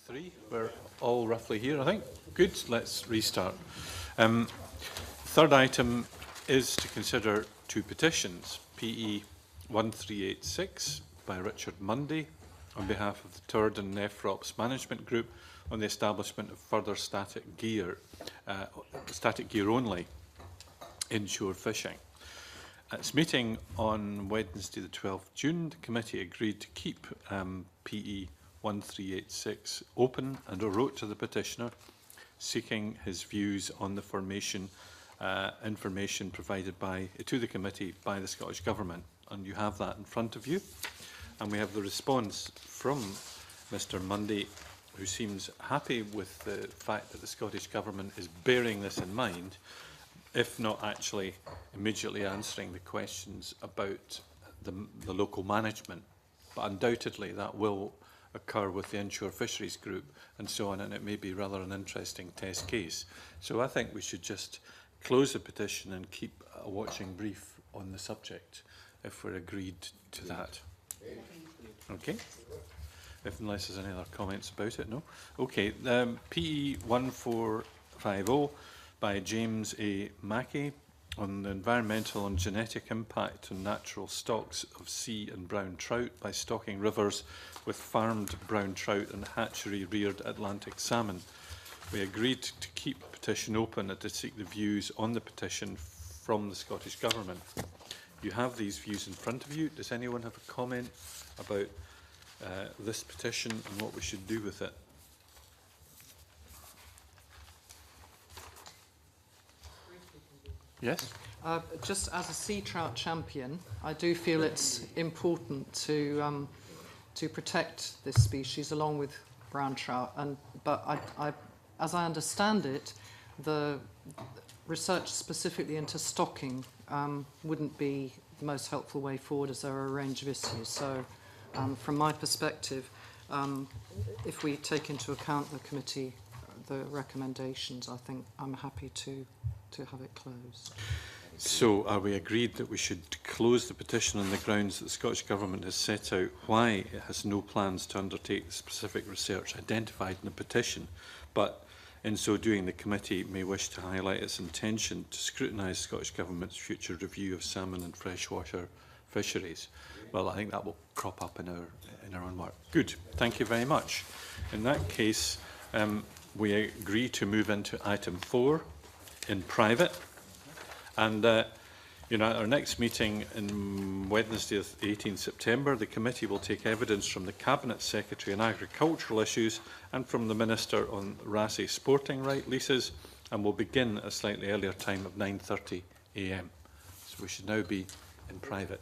3. We're all roughly here, I think. Good, let's restart. Third item is to consider two petitions. PE 1386 by Richard Munday on behalf of the Torridon Nephrops Management Group on the establishment of further static gear only, inshore fishing. At its meeting on Wednesday the 12th June, the committee agreed to keep PE 1386 open and wrote to the petitioner seeking his views on the formation information provided to the committee by the Scottish Government. And you have that in front of you. And we have the response from Mr Munday, who seems happy with the fact that the Scottish Government is bearing this in mind, if not actually immediately answering the questions about the local management. But undoubtedly that will occur with the inshore fisheries group and so on, and it may be rather an interesting test case. So I think we should just close the petition and keep a watching brief on the subject, if we're agreed to that. Okay. Unless there's any other comments about it, no? Okay, PE 1450 by James A Mackie on the environmental and genetic impact on natural stocks of sea and brown trout by stocking rivers with farmed brown trout and hatchery reared Atlantic salmon. We agreed to keep the petition open and to seek the views on the petition from the Scottish Government. You have these views in front of you. Does anyone have a comment about this petition and what we should do with it? Yes? Just as a sea trout champion, I do feel it's important to protect this species along with brown trout. But as I understand it, the research specifically into stocking wouldn't be the most helpful way forward, as there are a range of issues. So from my perspective, if we take into account the committee, the recommendations, I think I'm happy to have it closed. So are we agreed that we should close the petition on the grounds that the Scottish Government has set out why it has no plans to undertake the specific research identified in the petition, but in so doing the committee may wish to highlight its intention to scrutinise the Scottish Government's future review of salmon and freshwater fisheries? Well, I think that will crop up in our own work. Good, thank you very much. In that case, we agree to move into item 4 in private. And at our next meeting on Wednesday, 18 September, the committee will take evidence from the Cabinet Secretary on agricultural issues and from the Minister on RASI sporting right leases, and will begin at a slightly earlier time of 9:30 AM. So we should now be in private.